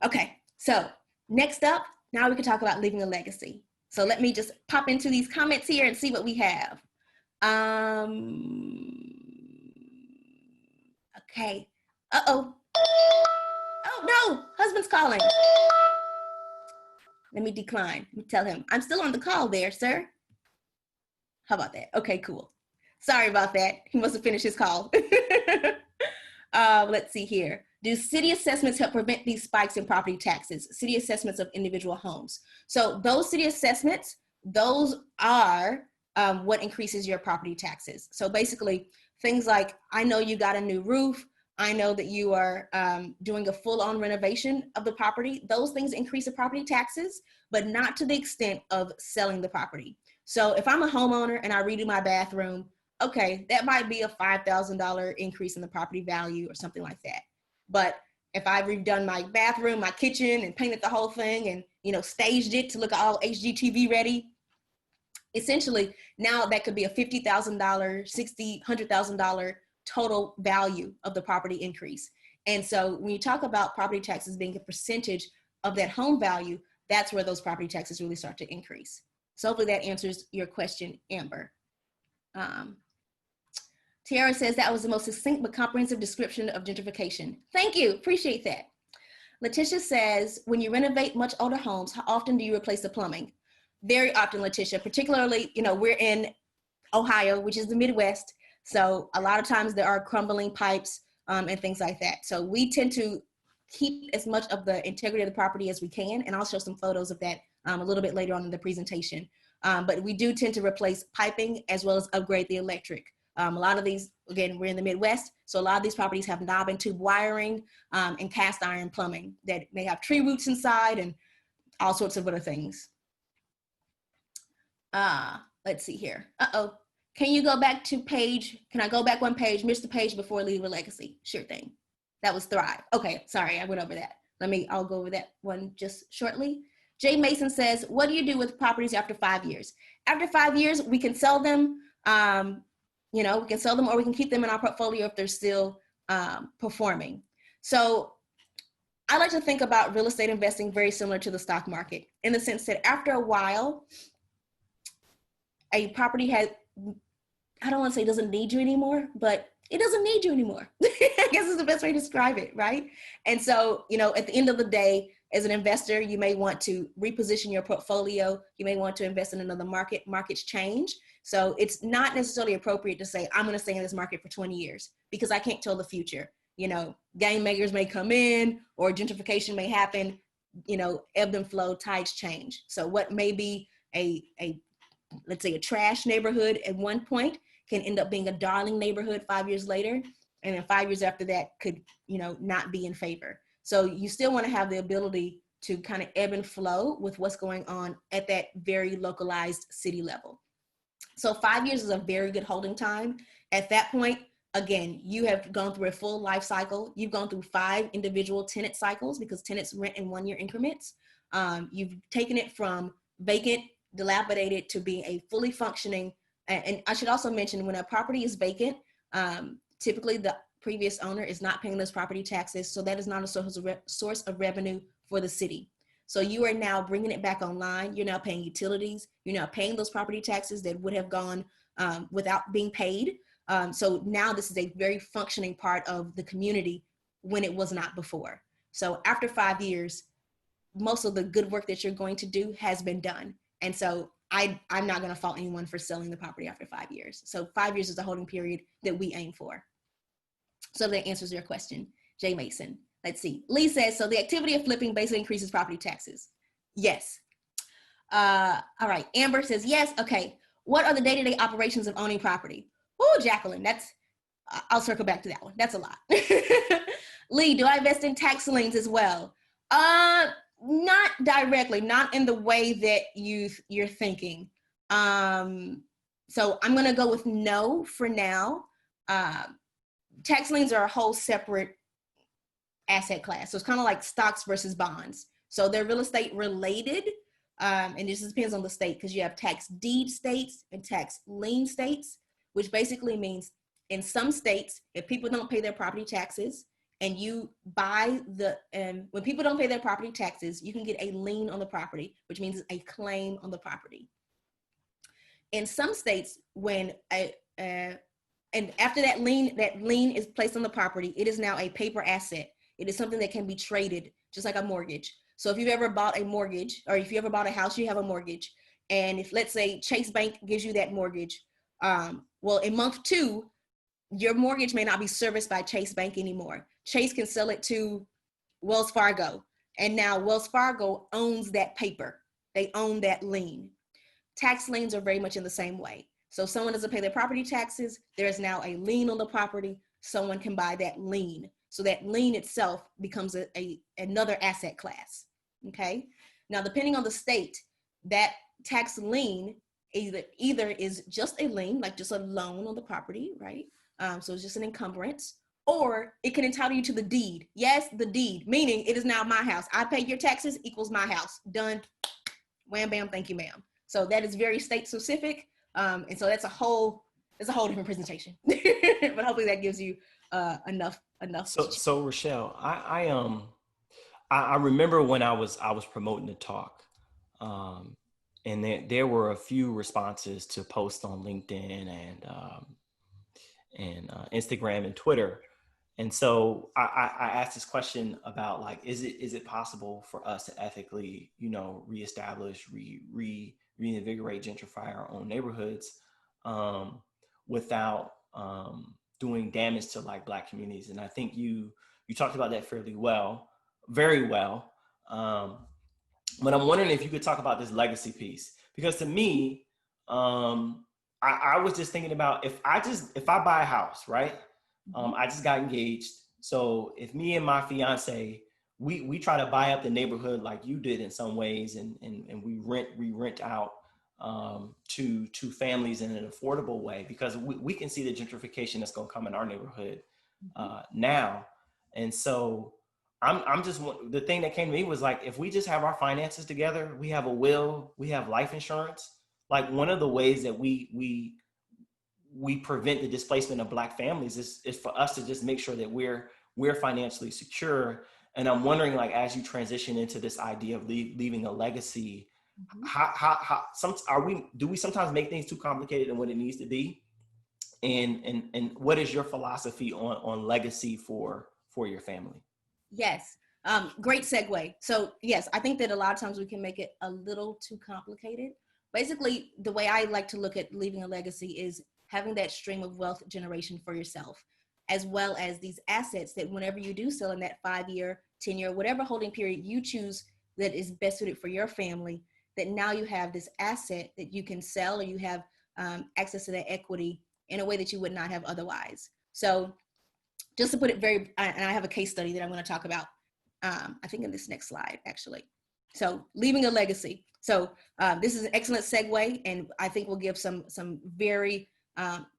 Okay, so next up, now we can talk about leaving a legacy. So let me just pop into these comments here and see what we have. Okay. Uh-oh. Oh, no, husband's calling. Let me decline. Let me tell him, I'm still on the call there, sir. How about that? Okay, cool. Sorry about that. He must have finished his call. Let's see here. Do city assessments help prevent these spikes in property taxes? City assessments of individual homes. So those city assessments, those are what increases your property taxes. So basically things like, I know you got a new roof. I know that you are doing a full-on renovation of the property. Those things increase the property taxes, but not to the extent of selling the property. So if I'm a homeowner and I redo my bathroom, okay, that might be a $5,000 increase in the property value or something like that. But if I've redone my bathroom, my kitchen, and painted the whole thing and, staged it to look all HGTV ready, essentially now that could be a $50,000, $60,000, $100,000 total value of the property increase. And so when you talk about property taxes being a percentage of that home value, that's where those property taxes really start to increase. So hopefully that answers your question, Amber. Tiara says that was the most succinct but comprehensive description of gentrification. Thank you, appreciate that. Letitia says, when you renovate much older homes, how often do you replace the plumbing? Very often, Letitia, particularly, we're in Ohio, which is the Midwest. So a lot of times there are crumbling pipes and things like that. So we tend to keep as much of the integrity of the property as we can. And I'll show some photos of that a little bit later on in the presentation. But we do tend to replace piping as well as upgrade the electric. A lot of these, again, we're in the Midwest, so a lot of these properties have knob and tube wiring and cast iron plumbing that may have tree roots inside and all sorts of other things. Let's see here. Uh-oh. Can you go back to page? Can I go back one page, miss the page before leaving a legacy? Sure thing. That was Thrive. Okay, sorry, I went over that. I'll go over that one just shortly. Jay Mason says, what do you do with properties after 5 years? After 5 years, we can sell them. We can sell them or we can keep them in our portfolio if they're still performing. So I like to think about real estate investing very similar to the stock market in the sense that after a while, a property has, I don't want to say doesn't need you anymore, but it doesn't need you anymore. I guess is the best way to describe it, right? And so, at the end of the day, as an investor, you may want to reposition your portfolio. You may want to invest in another market. Markets change. So it's not necessarily appropriate to say, I'm going to stay in this market for 20 years because I can't tell the future. Game makers may come in or gentrification may happen, ebb and flow, tides change. So what may be let's say a trash neighborhood at one point can end up being a darling neighborhood 5 years later. And then 5 years after that could, not be in favor. So you still want to have the ability to kind of ebb and flow with what's going on at that very localized city level. So 5 years is a very good holding time. At that point, again, you have gone through a full life cycle. You've gone through 5 individual tenant cycles because tenants rent in 1 year increments. You've taken it from vacant, dilapidated to being a fully functioning. And I should also mention when a property is vacant, typically the previous owner is not paying those property taxes. So that is not a source of revenue for the city. So you are now bringing it back online. You're now paying utilities. You're now paying those property taxes that would have gone without being paid. So now this is a very functioning part of the community when it was not before. So after 5 years, most of the good work that you're going to do has been done. And so I'm not going to fault anyone for selling the property after 5 years. So 5 years is the holding period that we aim for. So that answers your question, Jay Mason. Let's see. Lee says, so the activity of flipping basically increases property taxes. Yes. All right. Amber says, yes. Okay. What are the day-to-day operations of owning property? Oh, Jacqueline, I'll circle back to that one. That's a lot. Lee, do I invest in tax liens as well? Not directly, not in the way that you're thinking. So I'm going to go with no for now. Tax liens are a whole separate asset class. So it's kind of like stocks versus bonds. So they're real estate related. And this depends on the state because you have tax deed states and tax lien states, which basically means in some states, if people don't pay their property taxes and you buy when people don't pay their property taxes, you can get a lien on the property, which means a claim on the property. In some states, and after that lien is placed on the property, it is now a paper asset. It is something that can be traded, just like a mortgage. So if you've ever bought a mortgage, or if you ever bought a house, you have a mortgage. And if, let's say, Chase Bank gives you that mortgage, well, in month 2, your mortgage may not be serviced by Chase Bank anymore. Chase can sell it to Wells Fargo. And now Wells Fargo owns that paper. They own that lien. Tax liens are very much in the same way. So if someone doesn't pay their property taxes, there is now a lien on the property. Someone can buy that lien. So that lien itself becomes another asset class, okay? Now, depending on the state, that tax lien either is just a lien, like just a loan on the property, right? So it's just an encumbrance, or it can entitle you to the deed. Yes, the deed, meaning it is now my house. I pay your taxes equals my house. Done. Wham, bam, thank you, ma'am. So that is very state specific. And so that's a whole different presentation, but hopefully that gives you enough. So Richelle, I remember when I was promoting the talk, and there were a few responses to posts on LinkedIn and Instagram and Twitter. And so I asked this question about, like, is it possible for us to ethically, reestablish, reinvigorate, gentrify our own neighborhoods without doing damage to, like, Black communities? And I think you talked about that very well. But I'm wondering if you could talk about this legacy piece, because to me, I was just thinking about if I buy a house, right? I just got engaged. So if me and my fiance, we try to buy up the neighborhood like you did in some ways, and we rent out to families in an affordable way, because we can see the gentrification that's going to come in our neighborhood now. And so I'm just, the thing that came to me was like, if we just have our finances together, we have a will, we have life insurance. Like one of the ways that we prevent the displacement of Black families is for us to just make sure that we're financially secure. And I'm wondering, like, as you transition into this idea of leaving a legacy, Mm-hmm. do we sometimes make things too complicated than what it needs to be? And what is your philosophy on legacy for your family? Yes. Great segue. So yes, I think that a lot of times we can make it a little too complicated. Basically, the way I like to look at leaving a legacy is having that stream of wealth generation for yourself, as well as these assets that whenever you do sell in that 5-year, 10-year, whatever holding period you choose that is best suited for your family, that now you have this asset that you can sell, or you have access to that equity in a way that you would not have otherwise. So just to put it and I have a case study that I'm going to talk about, I think in this next slide, actually. So leaving a legacy. So this is an excellent segue, and I think we'll give some very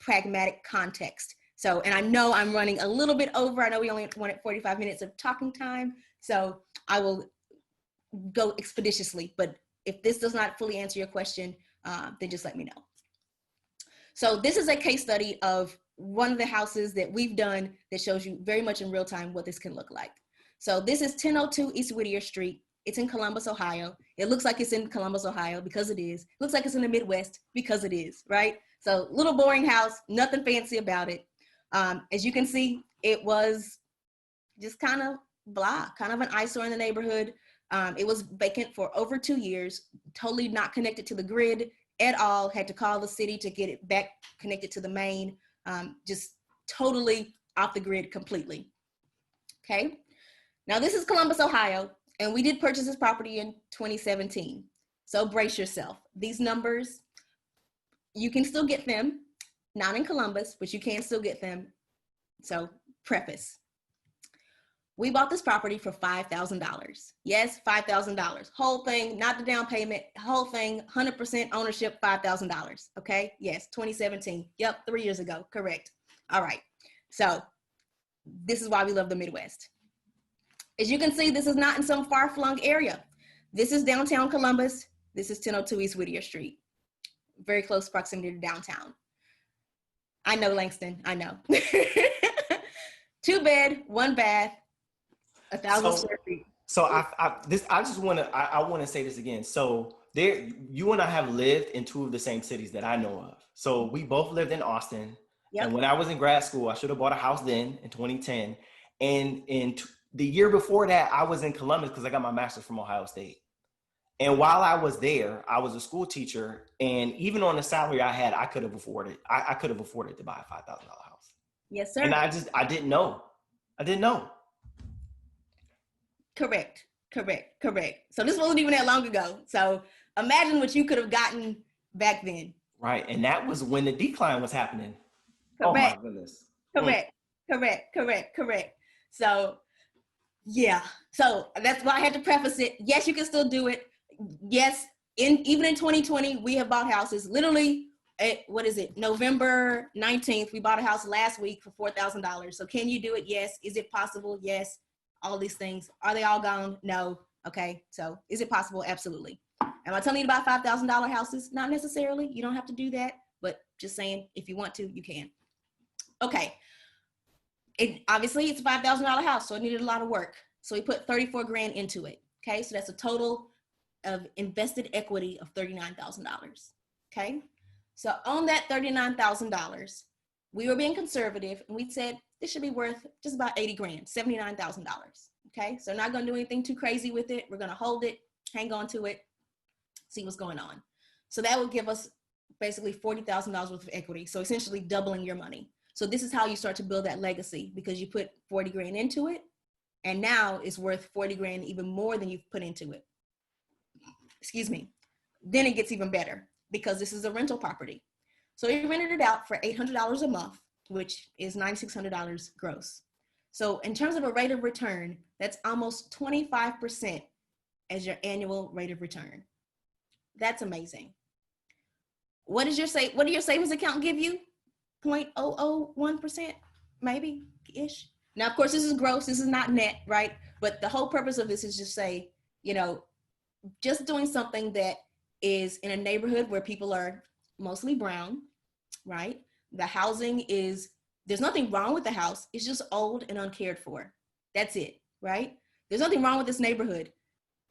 pragmatic context. So, and I know I'm running a little bit over. I know we only wanted 45 minutes of talking time, so I will go expeditiously. But if this does not fully answer your question, then just let me know. So this is a case study of one of the houses that we've done that shows you very much in real time what this can look like. So this is 1002 East Whittier Street. It's in Columbus, Ohio. It looks like it's in Columbus, Ohio, because it is. It looks like it's in the Midwest because it is, right? So little boring house, nothing fancy about it. As you can see, it was just kind of blah, kind of an eyesore in the neighborhood. It was vacant for over 2 years, totally not connected to the grid at all. Had to call the city to get it back connected to the main, just totally off the grid completely. Okay. Now this is Columbus, Ohio, and we did purchase this property in 2017. So brace yourself. These numbers, you can still get them, not in Columbus, but you can still get them. So preface. We bought this property for $5,000. Yes, $5,000. Whole thing, not the down payment, whole thing, 100% ownership, $5,000. Okay, yes, 2017. Yep, 3 years ago, correct. All right, so this is why we love the Midwest. As you can see, this is not in some far-flung area. This is downtown Columbus. This is 1002 East Whittier Street. Very close proximity to downtown. I know, Langston, I know. 2 bed, 1 bath, 1,000 square feet. So I want to say this again. So you and I have lived in 2 of the same cities that I know of. So we both lived in Austin. Yep. And when I was in grad school, I should have bought a house then in 2010. And the year before that, I was in Columbus because I got my master's from Ohio State. And while I was there, I was a school teacher. And even on the salary I had, I could have afforded to buy a $5,000 house. Yes, sir. And I didn't know. Correct. So this wasn't even that long ago. So imagine what you could have gotten back then. Right. And that was when the decline was happening. Correct. Oh my goodness. Correct. So yeah. So that's why I had to preface it. Yes, you can still do it. Yes. Even in 2020, we have bought houses literally at, November 19th. We bought a house last week for $4,000. So can you do it? Yes. Is it possible? Yes. All these things. Are they all gone? No. Okay. So is it possible? Absolutely. Am I telling you to buy $5,000 houses? Not necessarily. You don't have to do that, but just saying, if you want to, you can. Okay. Obviously it's a $5,000 house, so it needed a lot of work. So we put 34 grand into it. Okay. So that's a total of invested equity of $39,000. Okay. So on that $39,000, we were being conservative and we said, this should be worth just about 80 grand, $79,000. Okay. So not going to do anything too crazy with it. We're going to hold it, hang on to it, see what's going on. So that would give us basically $40,000 worth of equity. So essentially doubling your money. So this is how you start to build that legacy, because you put 40 grand into it and now it's worth 40 grand even more than you've put into it. Excuse me. Then it gets even better because this is a rental property. So we rented it out for $800 a month, which is $9,600 gross. So in terms of a rate of return, that's almost 25% as your annual rate of return. That's amazing. What do your savings account give you? 0.001%, maybe ish. Now, of course, this is gross. This is not net, right? But the whole purpose of this is just say, you know, just doing something that is in a neighborhood where people are mostly brown, right? The housing is, there's nothing wrong with the house. It's just old and uncared for. That's it, right? There's nothing wrong with this neighborhood.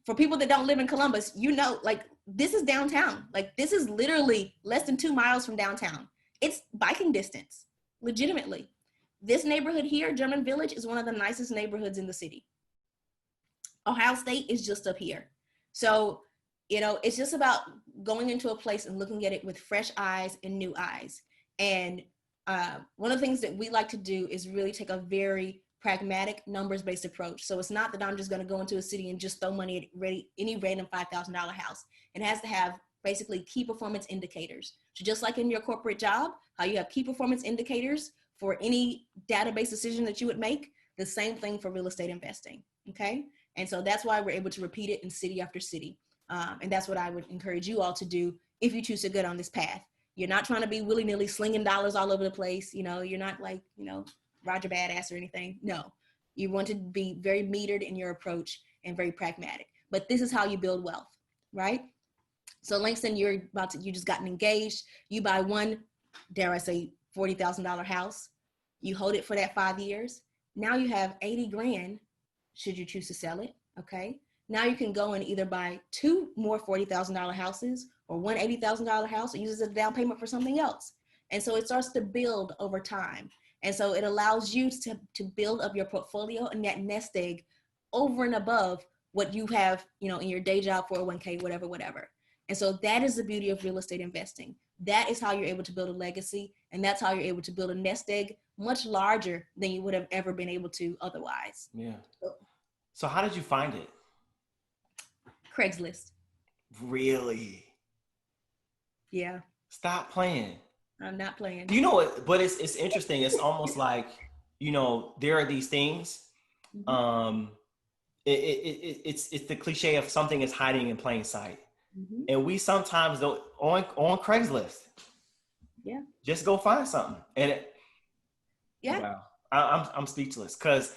For people that don't live in Columbus, you know, like this is downtown. Like this is literally less than 2 miles from downtown. It's biking distance, legitimately. This neighborhood here, German Village, is one of the nicest neighborhoods in the city. Ohio State is just up here. So, you know, it's just about going into a place and looking at it with fresh eyes and new eyes. And one of the things that we like to do is really take a very pragmatic, numbers-based approach. So it's not that I'm just going to go into a city and just throw money at any random $5,000 house. It has to have basically key performance indicators. So just like in your corporate job, how you have key performance indicators for any database decision that you would make, the same thing for real estate investing, okay? And so that's why we're able to repeat it in city after city. And that's what I would encourage you all to do if you choose to go down this path. You're not trying to be willy-nilly slinging dollars all over the place. You know, you're not like, you know, Roger Badass or anything. No, you want to be very metered in your approach and very pragmatic. But this is how you build wealth, right? So Langston, you just gotten engaged. You buy one, dare I say, $40,000 house. You hold it for that 5 years. Now you have 80 grand, should you choose to sell it, okay? Now you can go and either buy 2 more $40,000 houses or one $80,000 house and use it as a down payment for something else. And so it starts to build over time. And so it allows you to build up your portfolio and that nest egg over and above what you have, you know, in your day job, 401k, whatever. And so that is the beauty of real estate investing. That is how you're able to build a legacy. And that's how you're able to build a nest egg much larger than you would have ever been able to otherwise. Yeah. So how did you find it? Craigslist. Really? Yeah. Stop playing. I'm not playing. You know what? But it's interesting. It's almost like, you know, there are these things. Mm-hmm. It's the cliche of something is hiding in plain sight. Mm-hmm. And we sometimes don't on Craigslist. Yeah. Just go find something. And wow, I'm speechless because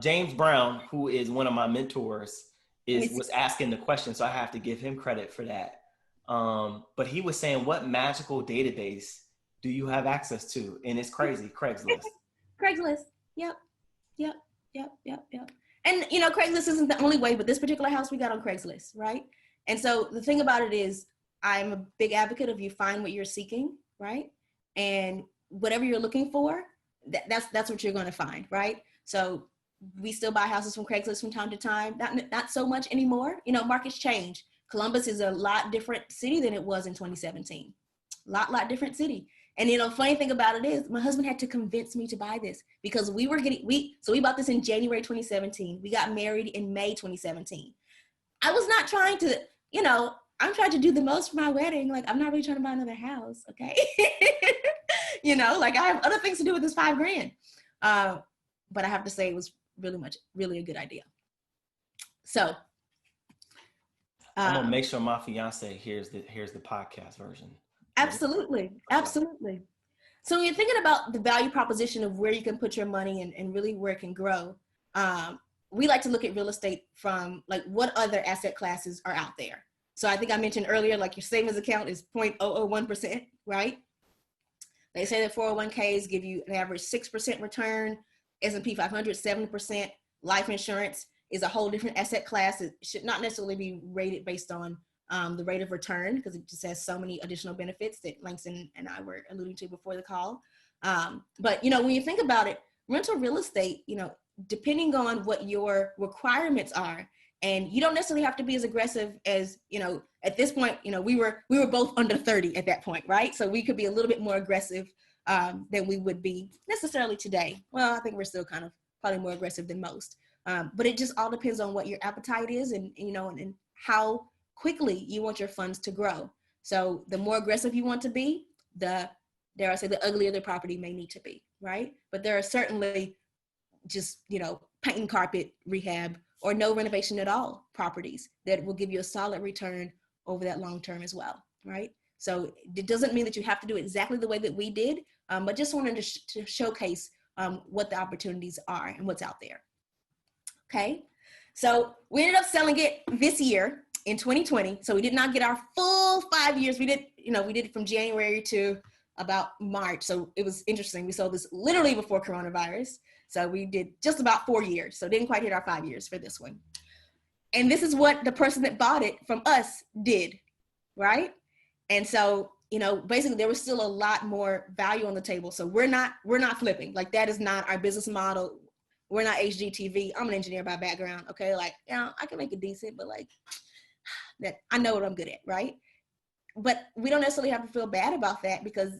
James Brown, who is one of my mentors, was asking the question, so I have to give him credit for that. But he was saying, what magical database do you have access to? And it's crazy, Craigslist. Craigslist. Yep. And you know, Craigslist isn't the only way, but this particular house we got on Craigslist, right? And so the thing about it is, I'm a big advocate of you find what you're seeking, right? And whatever you're looking for, that's what you're going to find, right? So we still buy houses from Craigslist from time to time. Not so much anymore. You know, markets change. Columbus is a lot different city than it was in 2017. Lot different city. And you know, funny thing about it is my husband had to convince me to buy this because we bought this in January 2017. We got married in May 2017. I was not trying to, you know, I'm trying to do the most for my wedding. Like, I'm not really trying to buy another house. Okay. You know, like I have other things to do with this $5,000. But I have to say it was really a good idea. So I'm gonna make sure my fiance hears the podcast version. Absolutely. So when you're thinking about the value proposition of where you can put your money and really where it can grow, we like to look at real estate from like what other asset classes are out there. So I think I mentioned earlier, like your savings account is 0.001%, right? They say that 401ks give you an average 6% return, S&P 500, 7%. Life insurance is a whole different asset class. It should not necessarily be rated based on the rate of return because it just has so many additional benefits that Langston and I were alluding to before the call. But, you know, when you think about it, rental real estate, you know, depending on what your requirements are, and you don't necessarily have to be as aggressive as, you know, at this point, you know, we were both under 30 at that point, right? So we could be a little bit more aggressive than we would be necessarily today. Well, I think we're still kind of probably more aggressive than most. But it just all depends on what your appetite is and you know, and how quickly you want your funds to grow. So the more aggressive you want to be, the uglier the property may need to be, right? But there are certainly just, you know, paint and carpet rehab or no renovation at all properties that will give you a solid return over that long term as well, right? So it doesn't mean that you have to do exactly the way that we did, but just wanted to showcase what the opportunities are and what's out there. Okay. So we ended up selling it this year in 2020. So we did not get our full 5 years. We did it from January to about March. So it was interesting. We sold this literally before coronavirus. So we did just about 4 years. So didn't quite hit our 5 years for this one. And this is what the person that bought it from us did, right? And so, basically there was still a lot more value on the table. So we're not flipping. Like, that is not our business model. We're not HGTV. I'm an engineer by background. Okay. Like, I can make it decent, but like that, I know what I'm good at. Right. But we don't necessarily have to feel bad about that because,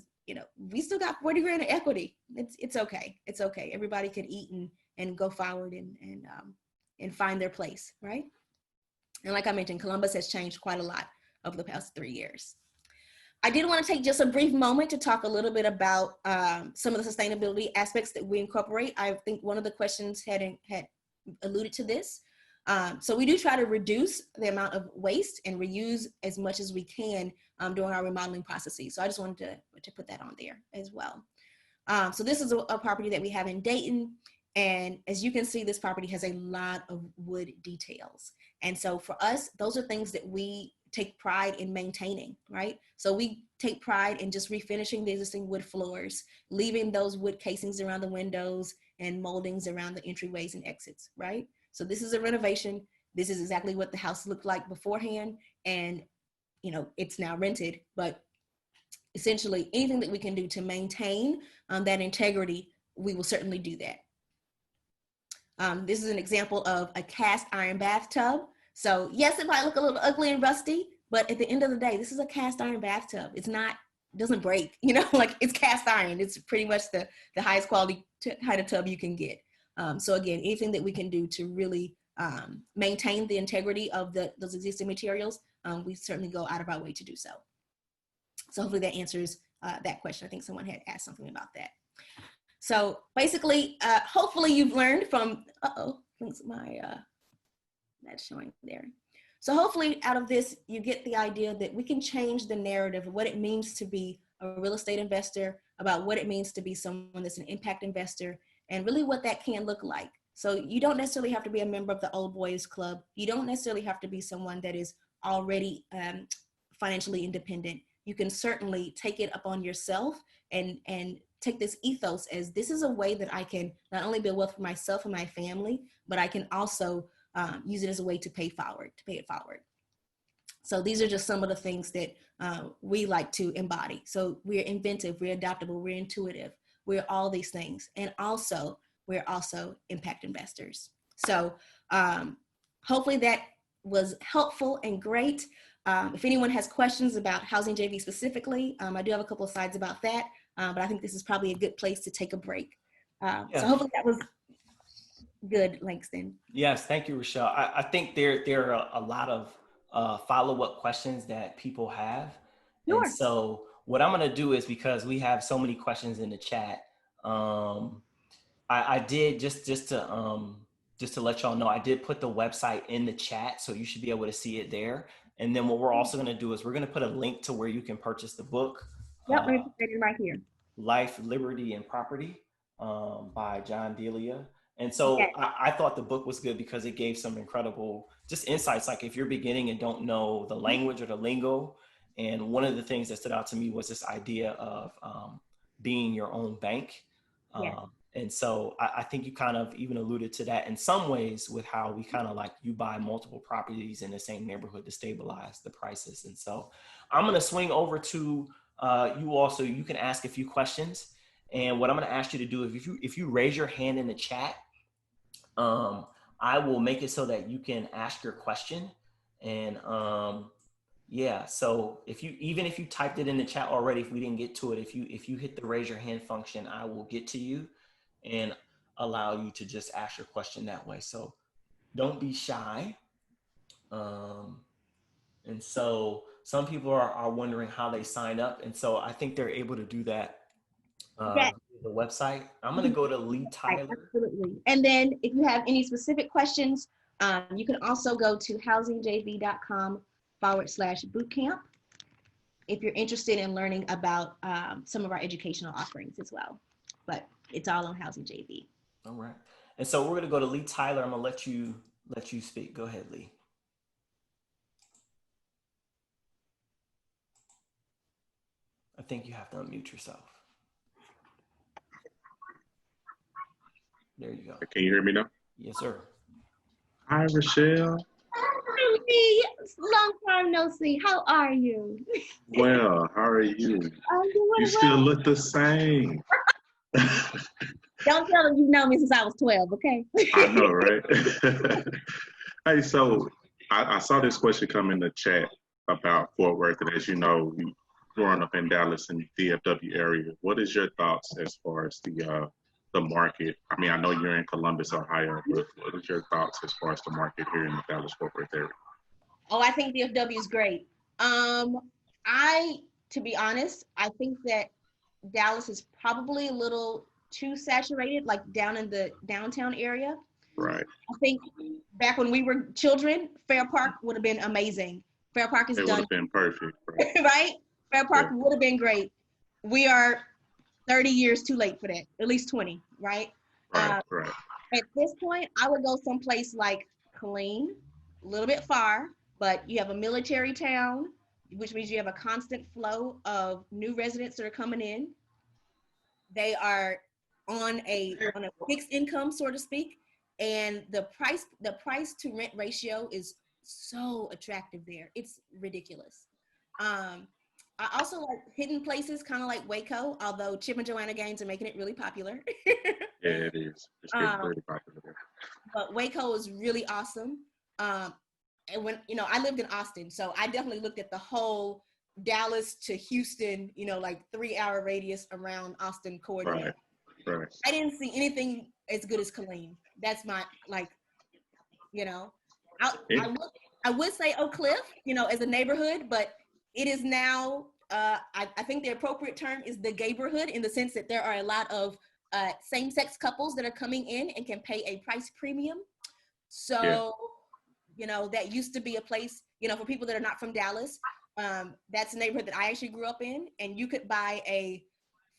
we still got 40 grand of equity. It's okay. It's okay. Everybody can eat and go forward and find their place. Right. And like I mentioned, Columbus has changed quite a lot over the past 3 years. I did want to take just a brief moment to talk a little bit about some of the sustainability aspects that we incorporate. I think one of the questions had alluded to this. So we do try to reduce the amount of waste and reuse as much as we can during our remodeling processes. So I just wanted to put that on there as well. So this is a property that we have in Dayton. And as you can see, this property has a lot of wood details. And so for us, those are things that we take pride in maintaining, right? So we take pride in just refinishing the existing wood floors, leaving those wood casings around the windows and moldings around the entryways and exits, right? So this is a renovation. This is exactly what the house looked like beforehand. And, it's now rented, but essentially anything that we can do to maintain that integrity, we will certainly do that. This is an example of a cast iron bathtub. So yes, it might look a little ugly and rusty, but at the end of the day, this is a cast iron bathtub. It doesn't break, like it's cast iron. It's pretty much the highest quality kind of tub you can get. So again, anything that we can do to really maintain the integrity of those existing materials, we certainly go out of our way to do so. So hopefully that answers that question. I think someone had asked something about that. So basically, hopefully you've learned from, that's showing there. So hopefully out of this, you get the idea that we can change the narrative of what it means to be a real estate investor, about what it means to be someone that's an impact investor, and really what that can look like. So you don't necessarily have to be a member of the Old Boys Club. You don't necessarily have to be someone that is already financially independent. You can certainly take it upon yourself and take this ethos as this is a way that I can not only build wealth for myself and my family, but I can also use it as a way to pay it forward. So these are just some of the things that we like to embody. So we're inventive, we're adaptable, we're intuitive, we're all these things. And also, we're also impact investors. So hopefully that was helpful and great. If anyone has questions about Housing JV specifically, I do have a couple of slides about that, but I think this is probably a good place to take a break. So hopefully that was good, Langston. Yes, thank you, Richelle. I think there are a lot of follow-up questions that people have. Sure. And so what I'm going to do is, because we have so many questions in the chat, I did just to let y'all know, I did put the website in the chat, so you should be able to see it there. And then what we're also going to do is we're going to put a link to where you can purchase the book. Yep, let me put it right here. Life, Liberty, and Property by John Delia. And so I thought the book was good because it gave some incredible just insights. Like if you're beginning and don't know the language or the lingo. And one of the things that stood out to me was this idea of being your own bank. And so I think you kind of even alluded to that in some ways with how we kind of like you buy multiple properties in the same neighborhood to stabilize the prices. And so I'm going to swing over to you all so you can ask a few questions. And what I'm going to ask you to do is if you raise your hand in the chat, I will make it so that you can ask your question. And so if you typed it in the chat already, if we didn't get to it, if you hit the raise your hand function, I will get to you and allow you to just ask your question that way. So don't be shy. And so some people are wondering how they sign up. And so I think they're able to do that. The website. I'm going to go to Lee Tyler. Absolutely. And then if you have any specific questions, you can also go to housingjv.com/bootcamp if you're interested in learning about some of our educational offerings as well. But it's all on Housing JV. All right. And so we're going to go to Lee Tyler. I'm going to let you speak. Go ahead, Lee. I think you have to unmute yourself. There you go. Can you hear me now? Yes, sir. Hi, Richelle. Hi, Lee. Long time no see. How are you? Well, how are you? I'm doing You still look the same. Don't tell them you've known me since I was 12, okay? I know, right? Hey, so I saw this question come in the chat about Fort Worth, and as you know, growing up in Dallas and DFW area, what is your thoughts as far as the market? I mean, I know you're in Columbus, Ohio, but what is your thoughts as far as the market here in the Dallas-Fort Worth area? Oh, I think DFW is great. To be honest, I think that Dallas is probably a little too saturated, like down in the downtown area. Right. I think back when we were children, Fair Park would have been amazing. Fair Park is done. It would have been perfect. Right? Right? Fair Park would have been great. We are 30 years too late for that, at least 20, right? Right. At this point, I would go someplace like Killeen, a little bit far, but you have a military town, which means you have a constant flow of new residents that are coming in. They are on a fixed income, so to speak, and the price to rent ratio is so attractive there. It's ridiculous. I also like hidden places, kind of like Waco, although Chip and Joanna games are making it really popular. Yeah, it is. It's getting really popular there. But Waco is really awesome. And when, I lived in Austin, so I definitely looked at the whole Dallas to Houston, like 3-hour radius around Austin coordinate. Right. I didn't see anything as good as Killeen. That's my, I would say Oak Cliff, as a neighborhood, but it is now, I think the appropriate term is the gayborhood, in the sense that there are a lot of same-sex couples that are coming in and can pay a price premium. So, that used to be a place, for people that are not from Dallas, that's a neighborhood that I actually grew up in, and you could buy a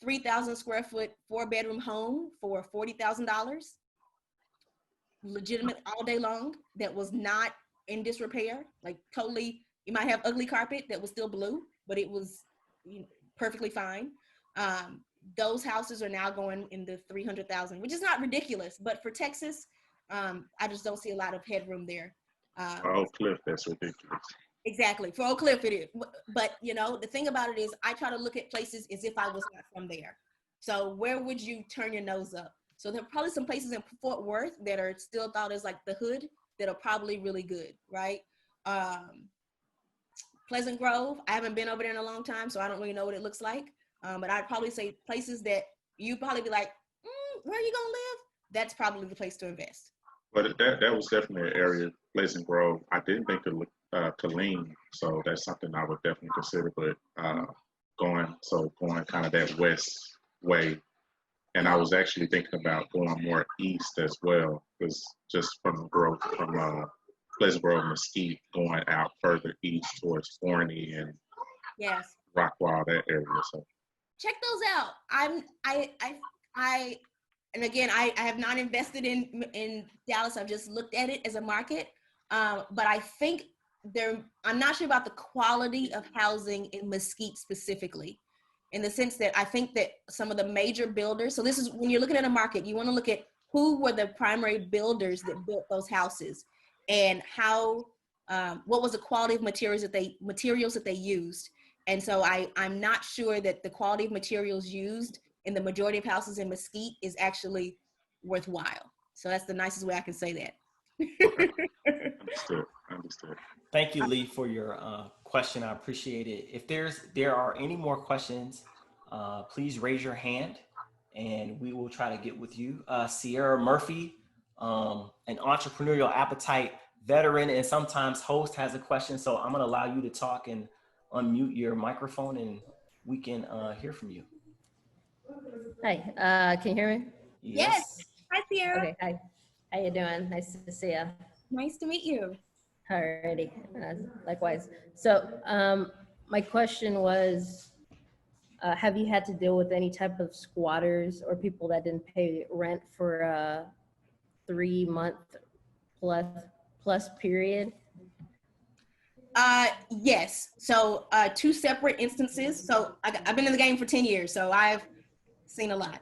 3,000 square foot 4-bedroom home for $40,000, legitimate all day long, that was not in disrepair, like totally. You might have ugly carpet that was still blue, but it was perfectly fine. Those houses are now going in the 300,000, which is not ridiculous, but for Texas, I just don't see a lot of headroom there. For Oak Cliff, that's ridiculous. Exactly. For Oak Cliff, it is. But, the thing about it is I try to look at places as if I was not from there. So where would you turn your nose up? So there are probably some places in Fort Worth that are still thought as like the hood that are probably really good, right? Pleasant Grove, I haven't been over there in a long time, so I don't really know what it looks like. But I'd probably say places that you'd probably be like, where are you gonna live? That's probably the place to invest. But that was definitely an area, Pleasant Grove. I didn't think of Killeen, so that's something I would definitely consider. But going kind of that west way, and I was actually thinking about going more east as well, because just from Pleasant Grove, Mesquite, going out further east towards Forney and Rockwall, that area. So check those out. And again, I have not invested in Dallas. I've just looked at it as a market. But I think I'm not sure about the quality of housing in Mesquite specifically, in the sense that I think that some of the major builders, so this is when you're looking at a market, you want to look at who were the primary builders that built those houses, and what was the quality of materials that they used. And so I'm not sure that the quality of materials used in the majority of houses in Mesquite is actually worthwhile. So that's the nicest way I can say that. Okay. Understood. Thank you, Lee, for your question. I appreciate it. If there are any more questions, please raise your hand and we will try to get with you. Sierra Murphy, an entrepreneurial appetite veteran and sometimes host, has a question. So I'm going to allow you to talk and unmute your microphone and we can hear from you. Hi, can you hear me? Yes. Hi, Sierra. Okay, hi. How you doing? Nice to see you. Nice to meet you. Alrighty, likewise. So my question was, have you had to deal with any type of squatters or people that didn't pay rent for 3-month plus period? Yes. So 2 separate instances. So I've been in the game for 10 years, so I've seen a lot.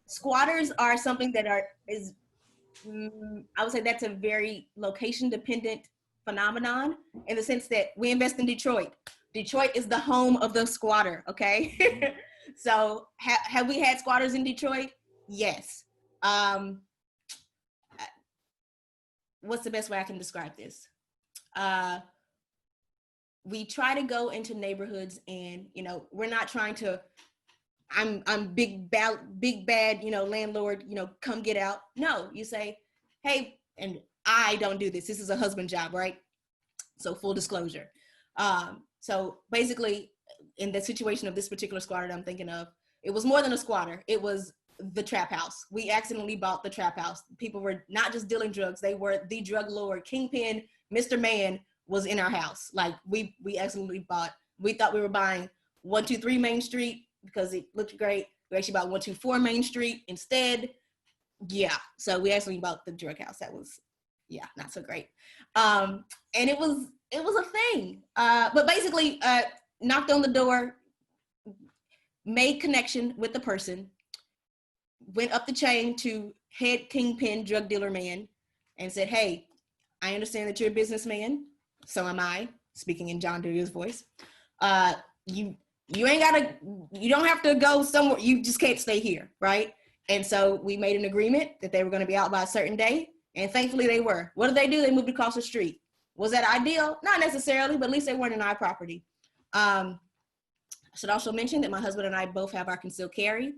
Squatters are something that I would say that's a very location dependent phenomenon, in the sense that we invest in Detroit. Detroit is the home of the squatter, okay? So have we had squatters in Detroit? Yes. What's the best way I can describe this? We try to go into neighborhoods, and we're not trying to, I'm big bad, landlord, come get out. No, you say, hey, and I don't do this. This is a husband job, right? So full disclosure. So basically, in the situation of this particular squatter that I'm thinking of, it was more than a squatter. It was the trap house. We accidentally bought the trap house. People were not just dealing drugs. They were the drug lord. Kingpin, Mr. Man was in our house. Like we accidentally we thought we were buying 123 Main Street because it looked great. We actually bought 124 Main Street instead. Yeah. So we actually bought the drug house. That was, not so great. And it was a thing. But basically, knocked on the door, made connection with the person, went up the chain to head kingpin drug dealer man, and said, hey, I understand that you're a businessman. So am I, speaking in John Delia's voice. You don't have to go somewhere. You just can't stay here, right? And so we made an agreement that they were going to be out by a certain day. And thankfully they were. What did they do? They moved across the street. Was that ideal? Not necessarily, but at least they weren't in our property. I should also mention that my husband and I both have our concealed carry.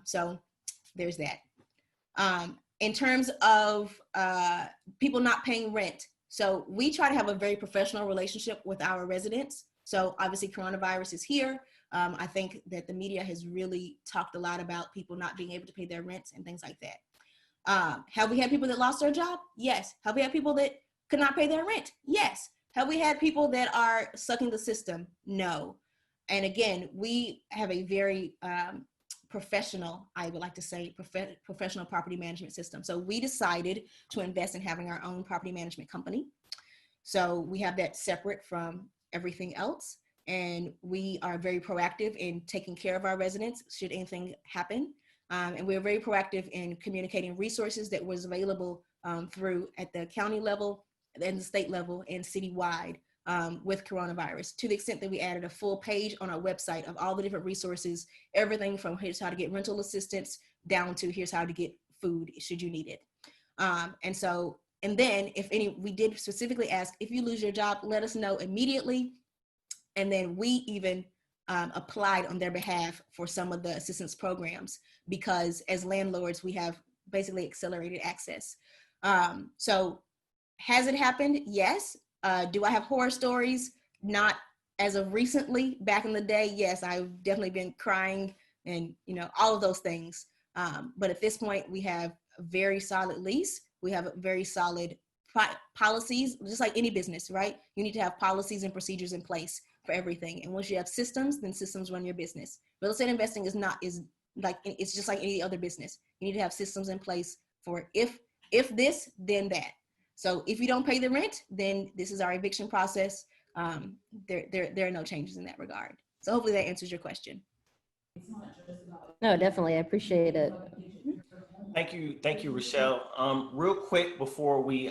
So there's that. In terms of people not paying rent, so we try to have a very professional relationship with our residents. So obviously coronavirus is here. I think that the media has really talked a lot about people not being able to pay their rents and things like that. Have we had people that lost their job? Yes. Have we had people that could not pay their rent? Yes. Have we had people that are sucking the system? No. And again, we have a very professional, I would like to say, professional property management system. So we decided to invest in having our own property management company. So we have that separate from everything else. And we are very proactive in taking care of our residents should anything happen. And we're very proactive in communicating resources that was available through at the county level, and the state level, and citywide with coronavirus, to the extent that we added a full page on our website of all the different resources, everything from here's how to get rental assistance down to here's how to get food should you need it. And then we did specifically ask, if you lose your job, let us know immediately. And then we even applied on their behalf for some of the assistance programs, because as landlords, we have basically accelerated access. So has it happened? Yes. Do I have horror stories? Not as of recently. Back in the day, yes, I've definitely been crying and, all of those things. But at this point, we have a very solid lease. We have very solid policies, just like any business, right? You need to have policies and procedures in place for everything. And once you have systems, then systems run your business. Real estate investing it's just like any other business. You need to have systems in place for if this, then that. So if you don't pay the rent, then this is our eviction process. There are no changes in that regard. So hopefully that answers your question. No, definitely. I appreciate it. Thank you, Richelle. Real quick before we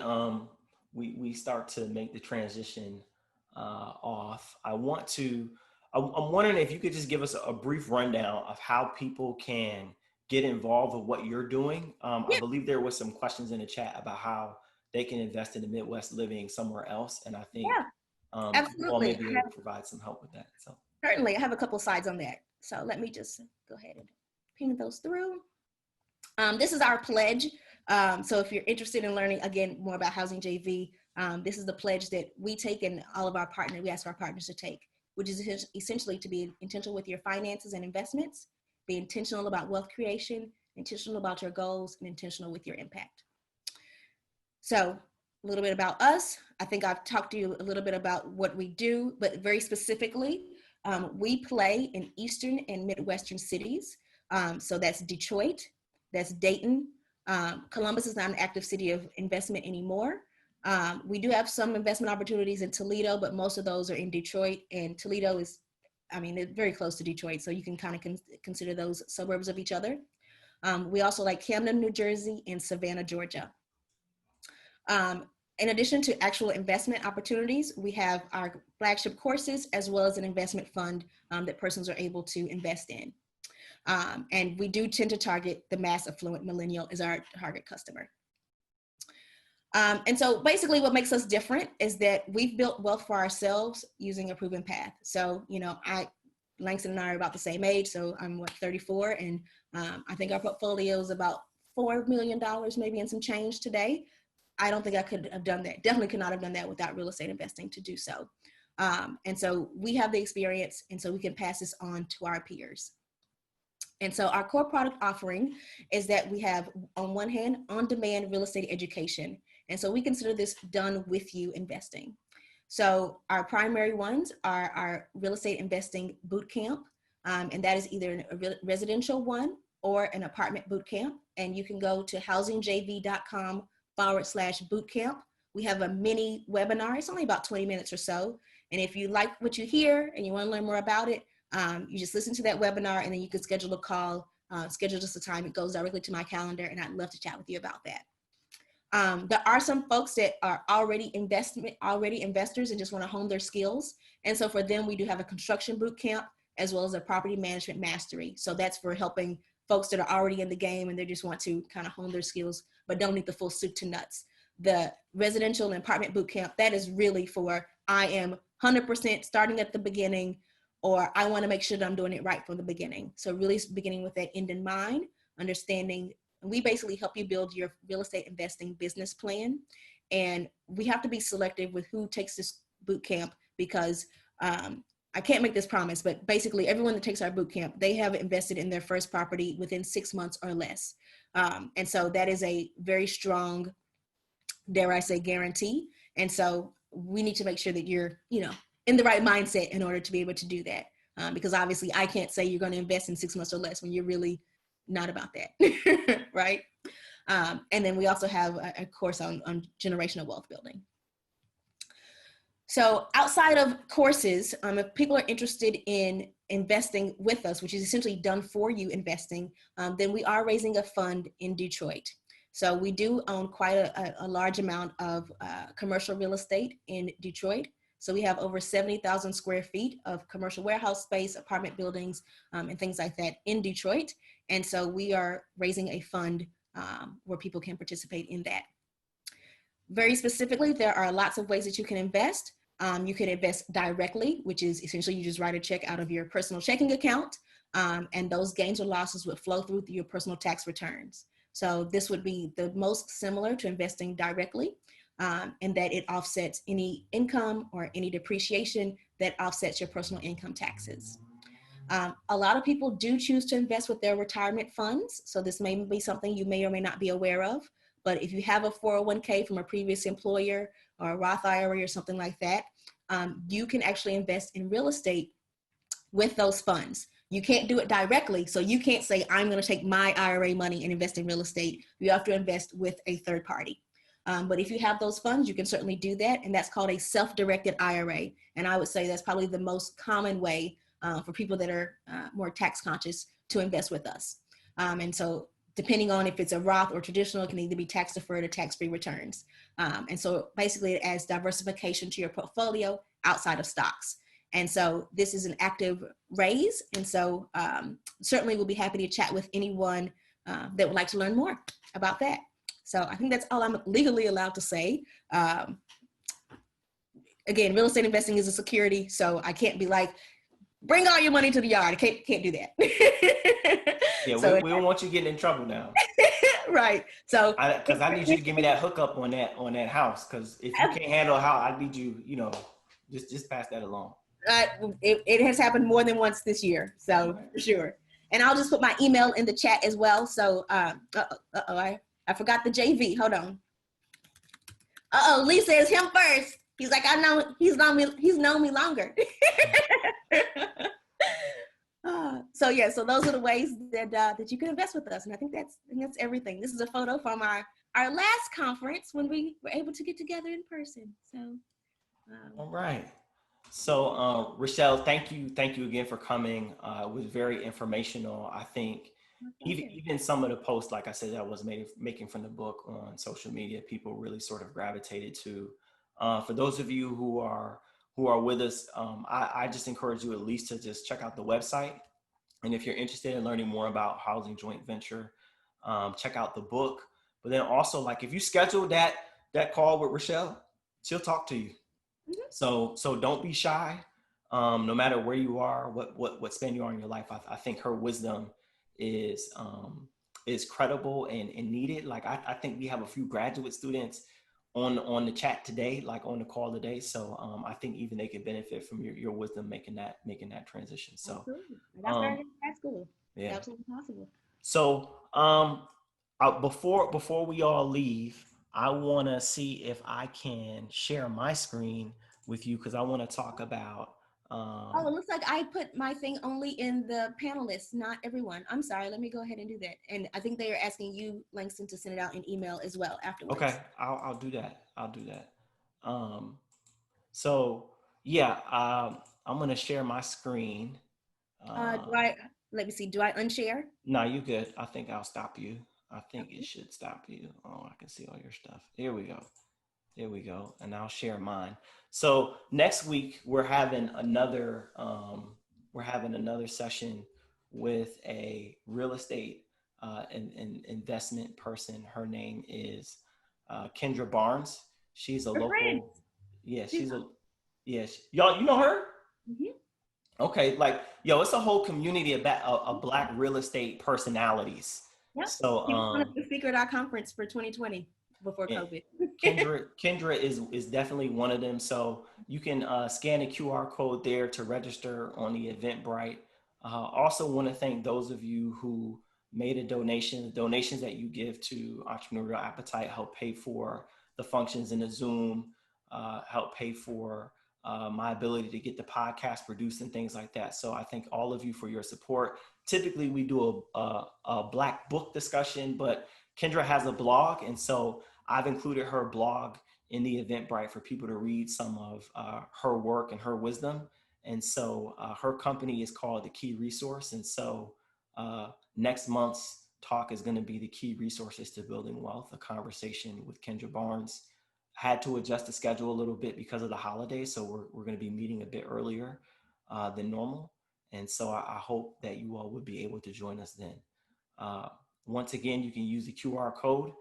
start to make the transition off, I'm wondering if you could just give us a brief rundown of how people can get involved with what you're doing. I believe there was some questions in the chat about how they can invest in the Midwest living somewhere else, and I think you all may be able to provide some help with that. So certainly, I have a couple slides on that. So let me just go ahead and ping those through. This is our pledge. So if you're interested in learning, again, more about Housing JV, this is the pledge that we take, and all of our partners, we ask our partners to take, which is essentially to be intentional with your finances and investments, be intentional about wealth creation, intentional about your goals, and intentional with your impact. So a little bit about us. I think I've talked to you a little bit about what we do, but very specifically, we play in Eastern and Midwestern cities. So that's Detroit, That's Dayton. Columbus is not an active city of investment anymore. We do have some investment opportunities in Toledo, but most of those are in Detroit, and Toledo is, I mean, they're very close to Detroit, so you can kind of consider those suburbs of each other. We also like Camden, New Jersey, and Savannah, Georgia. In addition to actual investment opportunities, we have our flagship courses as well as an investment fund that persons are able to invest in. And we do tend to target the mass affluent millennial as our target customer. And so basically what makes us different is that we've built wealth for ourselves using a proven path. So, you know, Langston and I are about the same age. So I'm 34, and I think our portfolio is about $4 million, maybe in some change today. I don't think I could have done that. Definitely could not have done that without real estate investing to do so. And so we have the experience, and so we can pass this on to our peers. And so our core product offering is that we have, on one hand, on-demand real estate education. And so we consider this done with you investing. So our primary ones are our real estate investing boot camp. And that is either a residential one or an apartment boot camp. And you can go to housingjv.com/bootcamp. We have a mini webinar. It's only about 20 minutes or so. And if you like what you hear and you want to learn more about it, you just listen to that webinar, and then you can schedule a call, schedule just a time. It goes directly to my calendar, and I'd love to chat with you about that. There are some folks that are already investors and just want to hone their skills. And so for them, we do have a construction boot camp as well as a property management mastery. So that's for helping folks that are already in the game and they just want to kind of hone their skills, but don't need the full soup to nuts. The residential and apartment boot camp, that is really for, I am 100% starting at the beginning, or I want to make sure that I'm doing it right from the beginning. So really beginning with that end in mind, understanding, and we basically help you build your real estate investing business plan. And we have to be selective with who takes this boot camp because I can't make this promise, but basically everyone that takes our boot camp, they have invested in their first property within 6 months or less. And so that is a very strong, dare I say, guarantee. And so we need to make sure that you're, you know, in the right mindset in order to be able to do that. Because obviously I can't say you're going to invest in 6 months or less when you're really not about that, right? And then we also have a course on generational wealth building. So outside of courses, if people are interested in investing with us, which is essentially done for you investing, then we are raising a fund in Detroit. So we do own quite a large amount of commercial real estate in Detroit. So we have over 70,000 square feet of commercial warehouse space, apartment buildings, and things like that in Detroit. And so we are raising a fund where people can participate in that. Very specifically, there are lots of ways that you can invest. You can invest directly, which is essentially you just write a check out of your personal checking account, and those gains or losses would flow through your personal tax returns. So this would be the most similar to investing directly, in that it offsets any income or any depreciation that offsets your personal income taxes. A lot of people do choose to invest with their retirement funds. So this may be something you may or may not be aware of. But if you have a 401k from a previous employer or a Roth IRA or something like that, you can actually invest in real estate with those funds. You can't do it directly. So you can't say, I'm going to take my IRA money and invest in real estate. You have to invest with a third party. But if you have those funds, you can certainly do that. And that's called a self-directed IRA. And I would say that's probably the most common way for people that are more tax conscious to invest with us. And so depending on if it's a Roth or traditional, it can either be tax deferred or tax-free returns. And so basically it adds diversification to your portfolio outside of stocks. And so this is an active raise. And so certainly we'll be happy to chat with anyone that would like to learn more about that. So I think that's all I'm legally allowed to say. Again, real estate investing is a security. So I can't be like, bring all your money to the yard. I can't do that. Yeah, so we don't want you getting in trouble now. Right. So because I need you to give me that hookup on that house. Because if you can't handle a house, I need you, just pass that along. It has happened more than once this year. So for sure. And I'll just put my email in the chat as well. So I forgot the JV. Hold on. Lee says him first. He's like, I know he's known me longer. So yeah, so those are the ways that that you can invest with us, and I think that's everything. This is a photo from our last conference when we were able to get together in person. So, All right. So, Richelle, thank you again for coming. It was very informational. I think even some of the posts, like I said, that I was making from the book on social media, people really sort of gravitated to. For those of you who are with us, I just encourage you at least to just check out the website. And if you're interested in learning more about housing joint venture, check out the book. But then also, like, if you schedule that call with Richelle, she'll talk to you. So don't be shy. No matter where you are, what span you are in your life, I think her wisdom is credible and needed. Like I think we have a few graduate students on the chat today, like on the call today. So I think even they can benefit from your wisdom making that transition. So absolutely. I got started in grad school. yeah, It's absolutely possible. So before we all leave, I want to see if I can share my screen with you because I want to talk about. Oh, it looks like I put my thing only in the panelists, not everyone. I'm sorry. Let me go ahead and do that. And I think they are asking you, Langston, to send it out in email as well afterwards. Okay, I'll do that. I'll do that. So yeah, I'm gonna share my screen. Let me see. Do I unshare? No, you good. I think I'll stop you. I think it should stop you. Oh, I can see all your stuff. Here we go. There we go. And I'll share mine. So next week we're having another session with a real estate investment person. Her name is Kendra Barnes. She's a local. Yeah, y'all. You know her? Mm-hmm. Okay, like it's a whole community of Black real estate personalities. Yep. So He was one of the speaker at our conference for 2020 before COVID. Kendra is definitely one of them. So you can scan the QR code there to register on the Eventbrite. Also want to thank those of you who made a donation. The donations that you give to Entrepreneurial Appetite help pay for the functions in the Zoom, help pay for my ability to get the podcast produced and things like that. So I thank all of you for your support. Typically we do a Black book discussion, but Kendra has a blog. And so I've included her blog in the Eventbrite for people to read some of her work and her wisdom. And so her company is called The Key Resource. And so next month's talk is going to be The Key Resources to Building Wealth, a conversation with Kendra Barnes. Had to adjust the schedule a little bit because of the holidays. So we're going to be meeting a bit earlier than normal. And so I hope that you all would be able to join us then. Once again, you can use the QR code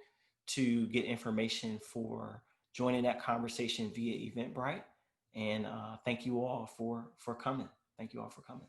to get information for joining that conversation via Eventbrite. And thank you all for coming. Thank you all for coming.